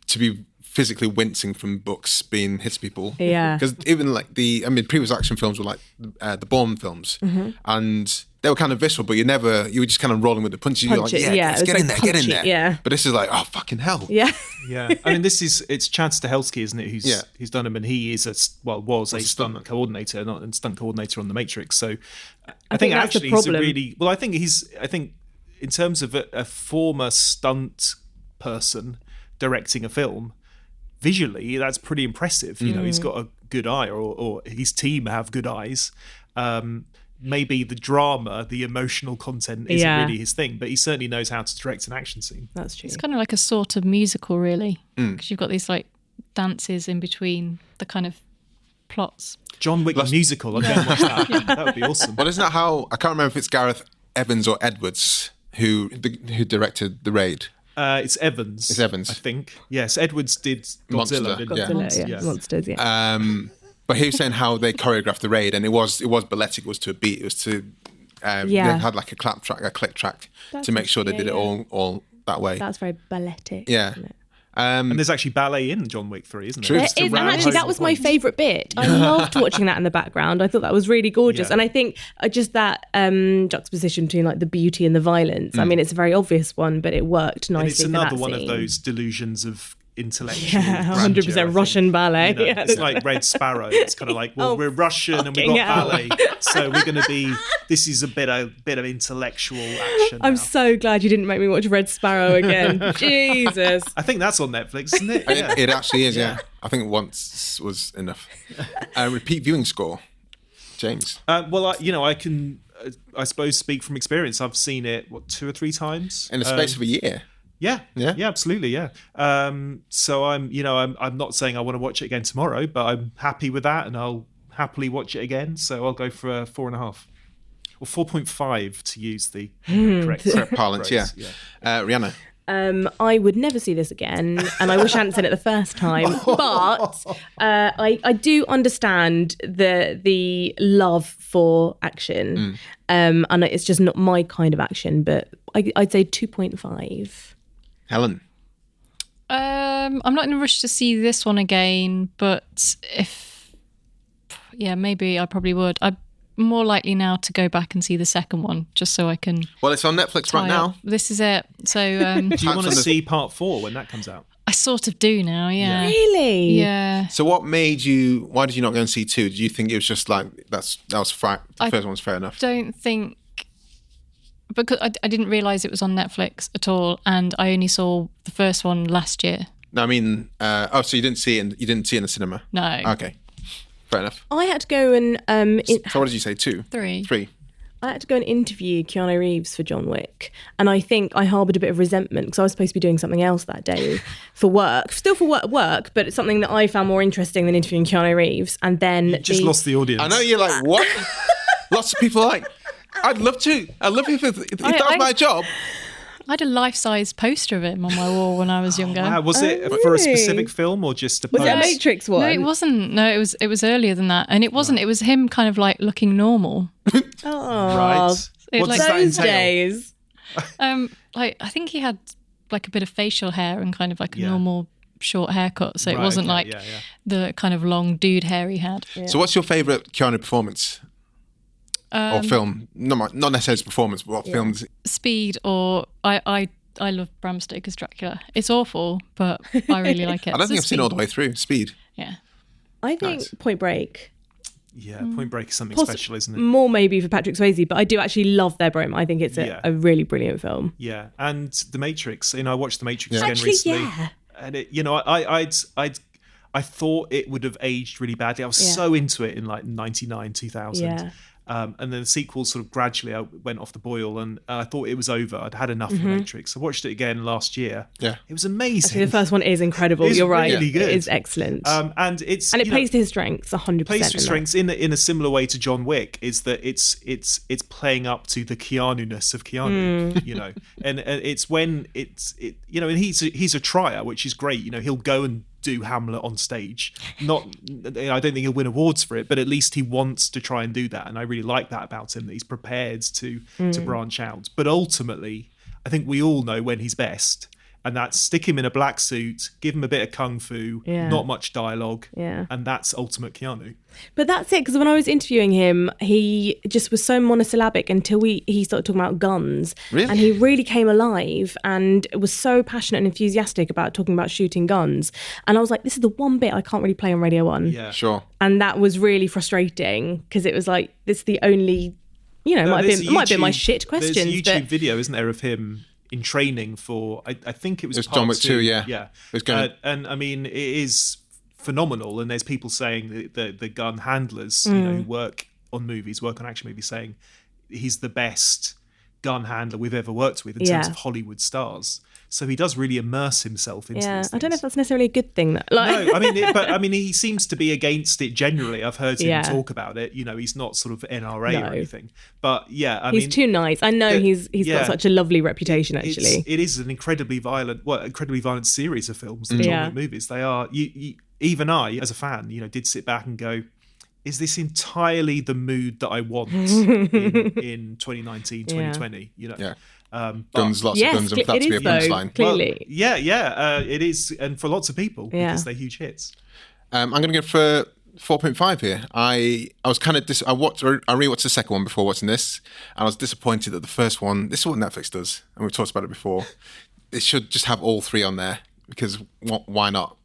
to be physically wincing from books being hit people. Yeah. Because even like previous action films were like the Bourne films, and they were kind of visceral, but you were just kind of rolling with the punches. You're like, let's get in there, get in there. Yeah. But this is like, oh fucking hell. Yeah. Yeah, I mean, it's Chad Stahelski, isn't it? Who's done him, and he is was a stunt coordinator, not a stunt coordinator on The Matrix. So I think that's actually the he's a problem. really well. I think in terms of a former stunt person directing a film, visually that's pretty impressive. You know, he's got a good eye, or his team have good eyes. Maybe the drama, the emotional content isn't really his thing, but he certainly knows how to direct an action scene. That's true. It's kind of like a sort of musical, really, because you've got these like dances in between the kind of plots. John Wick musical, I'd go and watch that. That would be awesome. But isn't that how, I can't remember if it's Gareth Evans or Edwards who directed The Raid. It's Evans. It's Evans. I think. Yes, Edwards did Monster, Godzilla, didn't yeah. he? Monsters, yeah. But he was saying how they choreographed The Raid, and it was balletic. It was to a beat. It was to they had like a click track to make sure they did it all that way. That's very balletic. Yeah. Isn't it? And there's actually ballet in John Wick 3, isn't True. there? There There is, and actually that was my favourite bit. I loved watching that in the background. I thought that was really gorgeous. Yeah. And I think just that juxtaposition between like the beauty and the violence. I mean, it's a very obvious one, but it worked nicely. And it's for another that one of scene. those delusions of intellectual Yeah, grandeur, 100% I think. Russian ballet. You know, Yeah, it's like Red Sparrow. It's kind of like, well, Oh, we're Russian and we've fucking got hell. ballet, so we're going to be. This is a bit of intellectual action. I'm now. so glad you didn't make me watch Red Sparrow again. Jesus. I think that's on Netflix, isn't it? Yeah. It actually is, yeah. I think once was enough. Repeat viewing score, James. Well, I can, I suppose, speak from experience. I've seen it 2 or 3 times In the space of a year. Yeah, Yeah? absolutely, yeah. So I'm not saying I want to watch it again tomorrow, but I'm happy with that, and I'll happily watch it again. So I'll go for a 4.5 or 4.5 to use the correct Parlance, yeah. phrase, Rhianna. I would never see this again, and I wish I hadn't seen it the first time. But I do understand the love for action, and it's just not my kind of action. But I'd say 2.5. Helen. I'm not in a rush to see this one again, but maybe I probably would. I'm more likely now to go back and see the second one, just so I can. Well, it's on Netflix right tie now. up. This is it. So Do you want to on the- see part 4 when that comes out? I sort of do now. Yeah. Really? Yeah. So what made you, why did you not go and see 2? Did you think it was just like, the first one's fair enough? Don't think, because I didn't realise it was on Netflix at all, and I only saw the first one last year. No, I mean, so you didn't see it in the cinema? No. Okay. Fair enough. I had to go and So what did you say, 2? 3. 3. I had to go and interview Keanu Reeves for John Wick, and I think I harboured a bit of resentment because I was supposed to be doing something else that day for work, still for work, but it's something that I found more interesting than interviewing Keanu Reeves. And then You just lost the audience. I know you're like, what? Lots of people are like, I'd love to. I'd love if that was my job. I had a life-size poster of him on my wall when I was younger. Wow, was it for a really? specific film or just a Was it a post? Matrix one? No, it wasn't. No, it was earlier than that, and it wasn't. It was him kind of like looking normal. Oh, Right. It What like- does that those entail? days. Like I think he had like a bit of facial hair and kind of like a Yeah. normal short haircut, so it Right, wasn't okay, like yeah, yeah. the kind of long dude hair he had. So what's your favourite Keanu performance? Or film? Not necessarily his performance, but what films? Speed, or I love Bram Stoker's Dracula. It's awful, but I really like it. I don't think So I've seen it all the Speed. way through. Speed. Yeah. I think Nice. Point Break. Yeah, Point Break is something special, isn't it? More maybe for Patrick Swayze, but I do actually love their bromance. I think it's a really brilliant film. Yeah, and The Matrix. I watched The Matrix again recently, and it, I thought it would have aged really badly. I was so into it in like 99, 2000. Yeah. And then the sequel sort of gradually went off the boil, and I thought it was over. I'd had enough of The Matrix. I watched it again last year. Yeah, it was amazing. Actually, the first one is incredible. It's You're right. really good. It is excellent. And it plays to his strengths 100%. Plays to his strengths in a similar way to John Wick. Is that it's playing up to the Keanu-ness of Keanu. And it's when and he's a trier, which is great. He'll go and do Hamlet on stage. I don't think he'll win awards for it, but at least he wants to try and do that, and I really like that about him, that he's prepared to branch out. But ultimately, I think we all know when he's best, and that's stick him in a black suit, give him a bit of kung fu, not much dialogue, and that's ultimate Keanu. But that's it, because when I was interviewing him, he just was so monosyllabic until he started talking about guns. Really? And he really came alive and was so passionate and enthusiastic about talking about shooting guns. And I was like, this is the one bit I can't really play on Radio 1. Yeah, sure. And that was really frustrating, because it was like, this is the only, it might have been my shit questions. There's a YouTube video, isn't there, of him in training for, I think it was John Wick 2, yeah. Yeah. It was and I mean, it is phenomenal, and there's people saying that the gun handlers who work on action movies, saying he's the best gun handler we've ever worked with in terms of Hollywood stars. So he does really immerse himself into these things. I don't know if that's necessarily a good thing. No, I mean, he seems to be against it generally. I've heard him talk about it. He's not sort of NRA or anything. But he's too nice. I know he's got such a lovely reputation. Actually, it is an incredibly violent series of films. The John Wick movies. They are. Even I, as a fan, did sit back and go, is this entirely the mood that I want in 2019, 2020? Guns, lots of guns, and for that to be a punchline. Clearly. Well, it is, and for lots of people, because they're huge hits. I'm going to go for 4.5 here. I was kind of I rewatched the second one before watching this, and I was disappointed that the first one. This is what Netflix does, and we've talked about it before. It should just have all three on there, because why not?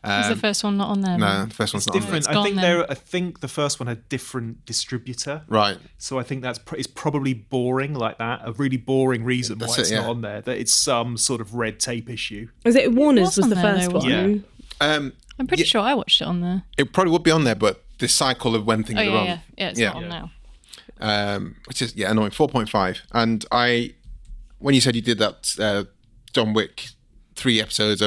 Is the first one not on there? No, the first one's not different. on I think the first one had different distributor. Right. So I think it's probably boring like that. A really boring reason why it's not on there. That it's some sort of red tape issue. Was it Warner's was the first one? Yeah. I'm pretty sure I watched it on there. It probably would be on there, but the cycle of when things are on. Yeah, it's not on now. Which is annoying. 4.5. And when you said you did that John Wick 3 chapters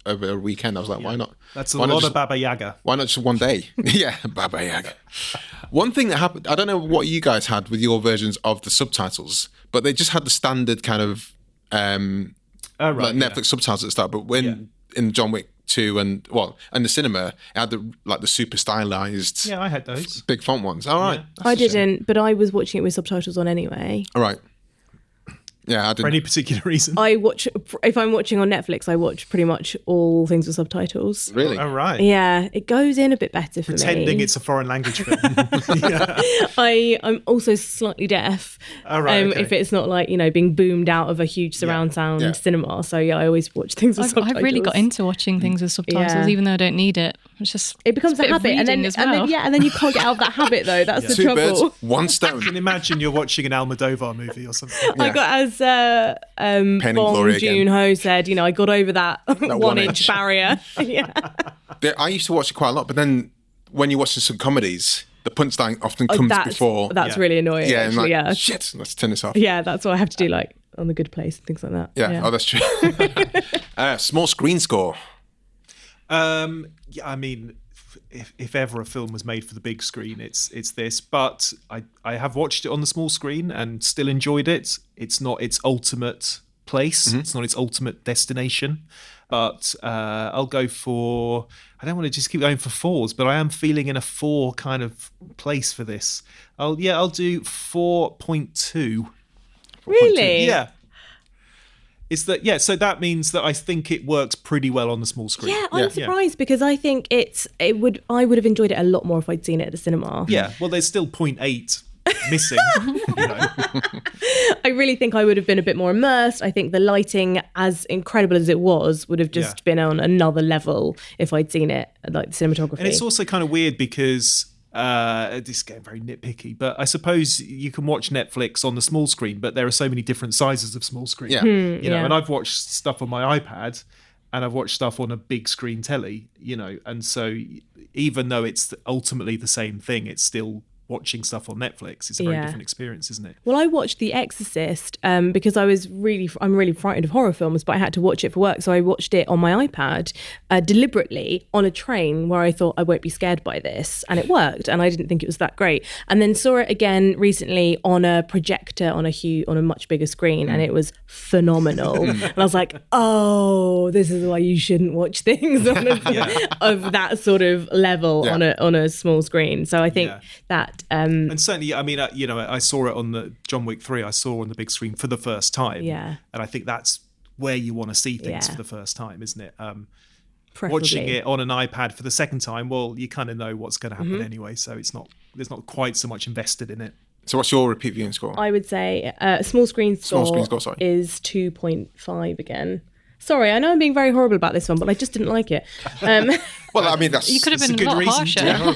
over a weekend, I was like, why not? That's a lot of Baba Yaga. Why not just one day? Yeah, Baba Yaga. One thing that happened, I don't know what you guys had with your versions of the subtitles, but they just had the standard kind of Netflix subtitles at the start. But when in John Wick 2 and the cinema, it had the super stylized. Yeah, I had those big font ones. All right, I didn't, but I was watching it with subtitles on anyway. All right. Yeah, I didn't. For any particular reason? If I'm watching on Netflix, I watch pretty much all things with subtitles. Really? Oh, right. Yeah, it goes in a bit better for me. Pretending it's a foreign language film. I'm also slightly deaf. Oh, right, okay. If it's not like, being boomed out of a huge surround sound cinema. So I always watch things with subtitles. I've really got into watching things with subtitles, even though I don't need it. It becomes a habit, and then you can't get out of that habit though. That's the Two trouble. birds, one stone. You can imagine you're watching an Almodovar movie or something. I got, as Bong Joon-ho said, I got over that 1 inch barrier. I used to watch it quite a lot, but then when you're watching some comedies, the punchline often comes before. That's really annoying. Yeah, actually, and shit, let's turn this off. Yeah, that's what I have to do, like on The Good Place and things like that. Yeah. Oh, that's true. Small screen score. I mean, if ever a film was made for the big screen, it's this. But I have watched it on the small screen and still enjoyed it. It's not its ultimate place. It's not its ultimate destination. But I'll go for. I don't want to just keep going for 4s, but I am feeling in a 4 kind of place for this. I'll do 4.2. Really? Yeah. So that means that I think it works pretty well on the small screen. Yeah, I'm surprised because I think I would have enjoyed it a lot more if I'd seen it at the cinema. Yeah, well, there's still 0.8 missing. I really think I would have been a bit more immersed. I think the lighting, as incredible as it was, would have just been on another level if I'd seen it, like the cinematography. And it's also kind of weird because this is getting very nitpicky, but I suppose you can watch Netflix on the small screen, but there are so many different sizes of small screen. Yeah. You know, and I've watched stuff on my iPad and I've watched stuff on a big screen telly, you know, and so even though it's ultimately the same thing, it's still watching stuff on Netflix. It's a very different experience, isn't it? Well, I watched The Exorcist because I'm really frightened of horror films, but I had to watch it for work. So I watched it on my iPad deliberately on a train where I thought I won't be scared by this. And it worked. And I didn't think it was that great. And then saw it again recently on a projector on a much bigger screen. And it was phenomenal. And I was like, oh, this is why you shouldn't watch things on of that sort of level on a small screen. So I think that and certainly, I mean, you know, I saw it on the John Wick 3. I saw on the big screen for the first time. Yeah, and I think that's where you want to see things for the first time, isn't it? Watching it on an iPad for the second time, well, you kind of know what's going to happen anyway, so there's not quite so much invested in it. So what's your repeat viewing score? I would say small screen score is 2.5 again. Sorry, I know I'm being very horrible about this one, but I just didn't like it. Well, I mean, you could have been a lot harsher.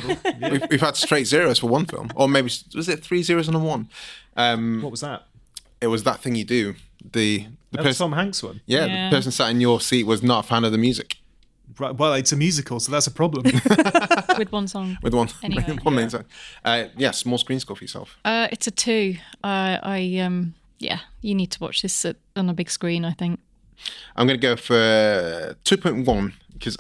We've had straight zeros for one film, or maybe was it 3 zeros and a 1? What was that? It was That Thing You Do. The Tom Hanks one. Yeah, the person sat in your seat was not a fan of the music. Right, well, it's a musical, so that's a problem. With one song. With one. Anyway. One main song. Small screen score for yourself. It's a 2. You need to watch this on a big screen, I think. I'm going to go for 2.1 because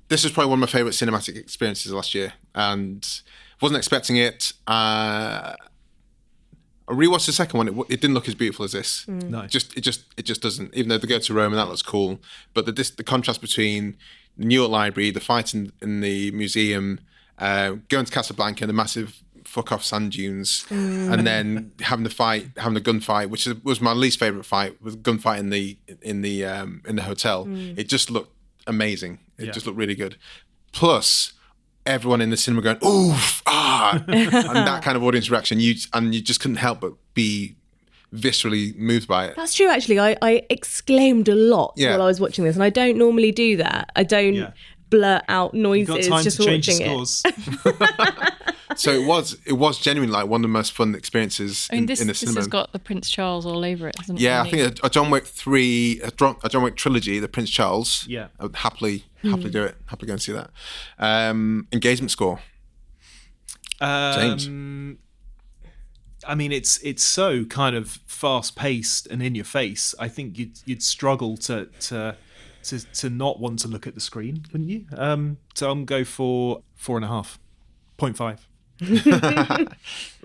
this is probably one of my favourite cinematic experiences last year, and wasn't expecting it. I rewatched the second one. It didn't look as beautiful as this. No, it just doesn't. Even though they go to Rome and that looks cool, but the contrast between the New York Library, the fight in the museum, going to Casablanca, the massive fuck off sand dunes, and then having a gunfight, which was my least favourite fight, was gunfight in the hotel. It just looked amazing. It just looked really good. Plus, everyone in the cinema going oof and that kind of audience reaction. You just couldn't help but be viscerally moved by it. That's true. Actually, I exclaimed a lot while I was watching this, and I don't normally do that. I don't blurt out noises just watching it. So it was genuinely like one of the most fun experiences in the cinema. This has got the Prince Charles all over it, hasn't it? Yeah, I think a John Wick 3, a John Wick trilogy, the Prince Charles. Yeah, I would happily do it. Happily go and see that. Engagement score. James. I mean, it's so kind of fast paced and in your face. I think you'd struggle to not want to look at the screen, wouldn't you? So I'm go for 4.5.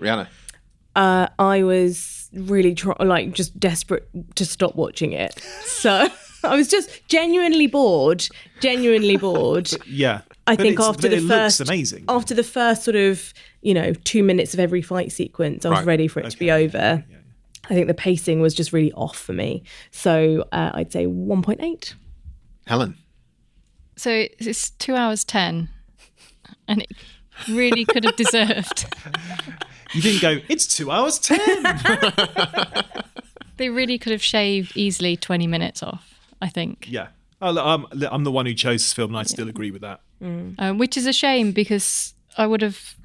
Rhianna. I was really just desperate to stop watching it, so I was just genuinely bored. Yeah, I think after the first sort of 2 minutes of every fight sequence, I was ready for it to be over. Yeah. I think the pacing was just really off for me, so I'd say 1.8. Helen. So it's 2 hours 10, and it really could have deserved. You didn't go, it's 2 hours 10. They really could have shaved easily 20 minutes off, I think. Yeah. I'm the one who chose this film, and I still agree with that. Which is a shame, because I would have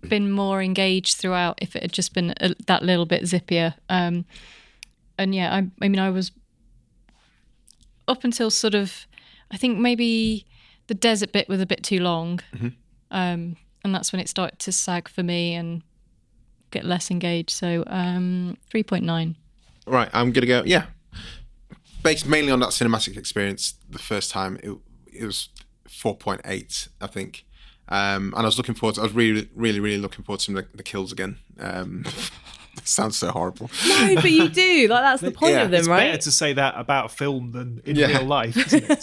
been more engaged throughout if it had just been that little bit zippier. I mean, I was up until sort of, I think maybe the desert bit was a bit too long. And that's when it started to sag for me and get less engaged. So 3.9. Right, I'm going to go, based mainly on that cinematic experience the first time, it was 4.8, I think. And I was really, really, really looking forward to some of the kills again. It sounds so horrible. No, but you do. Like, that's the point of them, it's right? It's better to say that about a film than in real life, isn't it?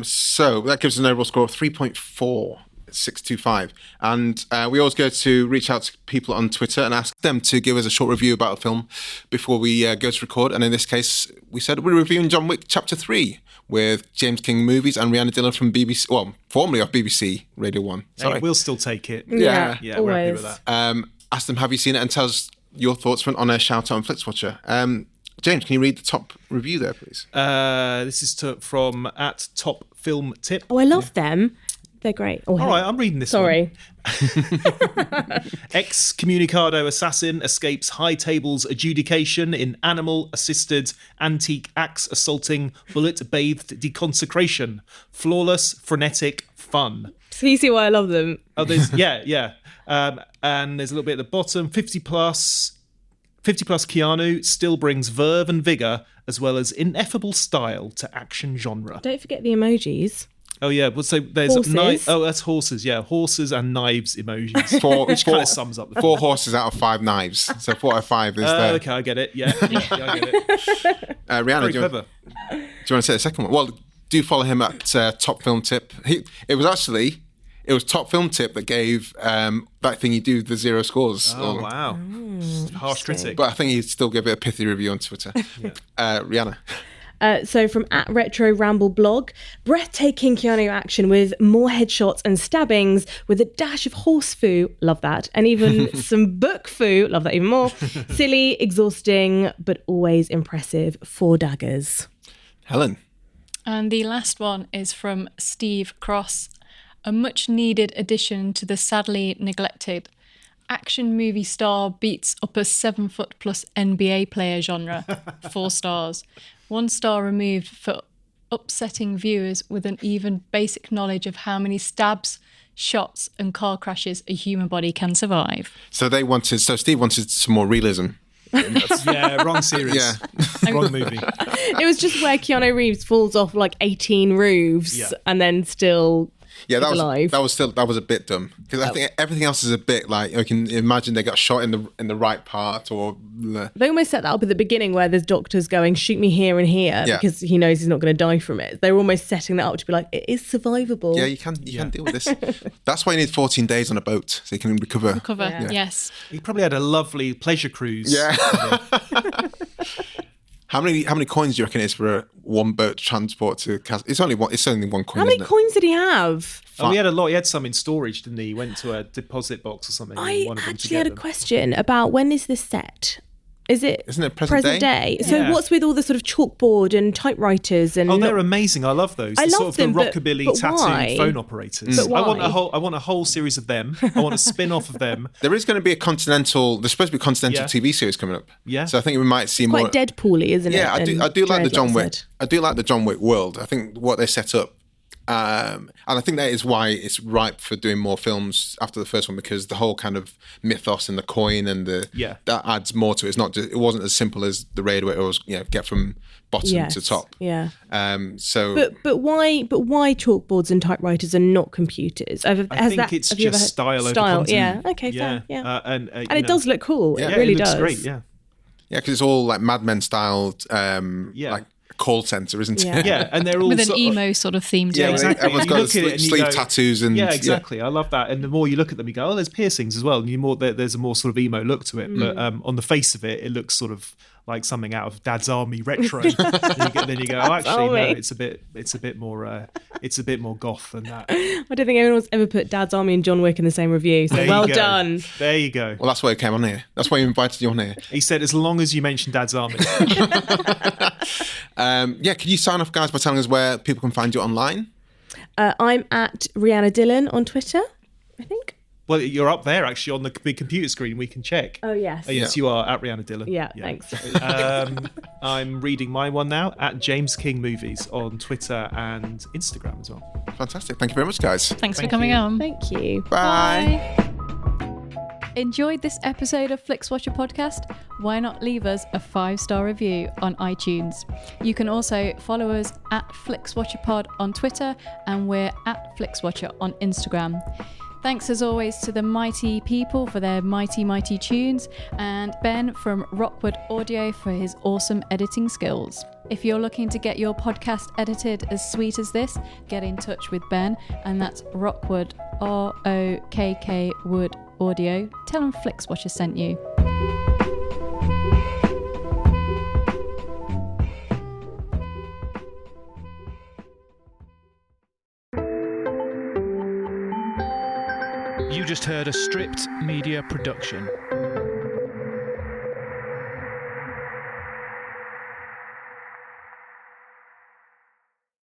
So that gives us an overall score of 3.4. 625, and we always go to reach out to people on Twitter and ask them to give us a short review about a film before we go to record. And in this case, we said we're reviewing John Wick Chapter 3 with James King Movies and Rhianna Dhillon from BBC, well, formerly of BBC Radio 1. Sorry, we'll still take it. Yeah, we're happy with that. ask them, have you seen it? And tell us your thoughts on a shout out on Flixwatcher. James, can you read the top review there, please? This is from at Top Film Tip. Oh, I love them. They're great. Oh, all right, I'm reading this one. Sorry. Excommunicado assassin escapes high tables adjudication in animal-assisted antique axe assaulting bullet-bathed deconsecration. Flawless, frenetic fun. So you see why I love them. Oh, there's yeah. And there's a little bit at the bottom. 50 plus Keanu still brings verve and vigour as well as ineffable style to action genre. Don't forget the emojis. Oh yeah, well, so there's horses. that's horses. Yeah, horses and knives emojis, which kind of sums up the 4 horses out of 5 knives. So 4 out of 5 is there. Okay, I get it. Yeah, I get it. Rhianna, do you want to say the second one? Well, do follow him at Top Film Tip. It was Top Film Tip that gave that thing you do, the 0 scores. Oh wow, harsh critic. But I think he'd still give it a pithy review on Twitter. Rhianna. So from at Retro Ramble blog, breathtaking Keanu action with more headshots and stabbings with a dash of horse foo, love that, and even some book foo, love that even more. Silly, exhausting, but always impressive. 4 daggers. Helen. And the last one is from Steve Cross. A much needed addition to the sadly neglected action movie star beats up a 7-foot plus NBA player genre. 4 stars. 1 star removed for upsetting viewers with an even basic knowledge of how many stabs, shots and car crashes a human body can survive. So Steve wanted some more realism. Yeah, wrong series. Yeah. Wrong movie. It was just where Keanu Reeves falls off like 18 roofs and then still... Yeah, that was a bit dumb because I think everything else is a bit like you can imagine they got shot in the right part or. They almost set that up at the beginning where there's doctors going shoot me here and here because he knows he's not going to die from it. They were almost setting that up to be like it is survivable. Yeah, you can deal with this. That's why you need 14 days on a boat so you can recover. Yes. He probably had a lovely pleasure cruise. Yeah. How many coins do you reckon it is for one boat transport to Casablanca? It's only one coin. How many coins did he have? Oh, he had a lot. He had some in storage, didn't he? He went to a deposit box or something. I actually had a question about when is this set? Isn't it present day? So what's with all the sort of chalkboard and typewriters and? Oh, they're amazing. I love those. I love sort of them, the rockabilly but tattooed phone operators. But why? I want a whole series of them. I want a spin off of them. There is going to be there's supposed to be a Continental TV series coming up. Yeah. So I think we might see more. Quite Deadpool-y, isn't it? Yeah, I do like the John Wick. I do like the John Wick world. I think what they set up. And I think that is why it's ripe for doing more films after the first one because the whole kind of mythos and the coin and that adds more to it. It's not just, it wasn't as simple as the raid where it was get from bottom to top. Yeah. But why chalkboards and typewriters are not computers? I think it's just style over content. Yeah. Okay. Fair. Yeah. And it does look cool. Yeah. It really looks does. Great. Yeah. Yeah, because it's all like Mad Men styled. Like call centre, isn't it? Yeah, and they're all with an emo sort of theme to it. Exactly. Everyone's got sleeve tattoos and exactly. I love that. And the more you look at them, you go, "Oh, there's piercings as well." And there's a more sort of emo look to it. But on the face of it, it looks sort of like something out of Dad's Army retro. then you go, "Oh, actually, no, it's a bit more goth than that." I don't think anyone's ever put Dad's Army and John Wick in the same review. So well done. There you go. Well, that's why he came on here. That's why he invited you on here. He said, "As long as you mention Dad's Army." Could you sign off, guys, by telling us where people can find you online? I'm at Rhianna Dhillon on Twitter, I think. Well, you're up there actually on the big computer screen. We can check. Oh, yes. Yes, you are at Rhianna Dhillon. Yeah, thanks. I'm reading my one now at James King Movies on Twitter and Instagram as well. Fantastic. Thank you very much, guys. Thanks for coming on. Thank you. Bye. Enjoyed this episode of Flixwatcher podcast? Why not leave us a 5-star review on iTunes? You can also follow us at FlixWatcherPod on Twitter and we're at FlixWatcher on Instagram. Thanks as always to the mighty people for their mighty tunes and Ben from Rockwood Audio for his awesome editing skills. If you're looking to get your podcast edited as sweet as this, get in touch with Ben and that's Rockwood, ROKK Wood Audio. Tell them Flixwatcher sent you. You just heard a Stripped Media production.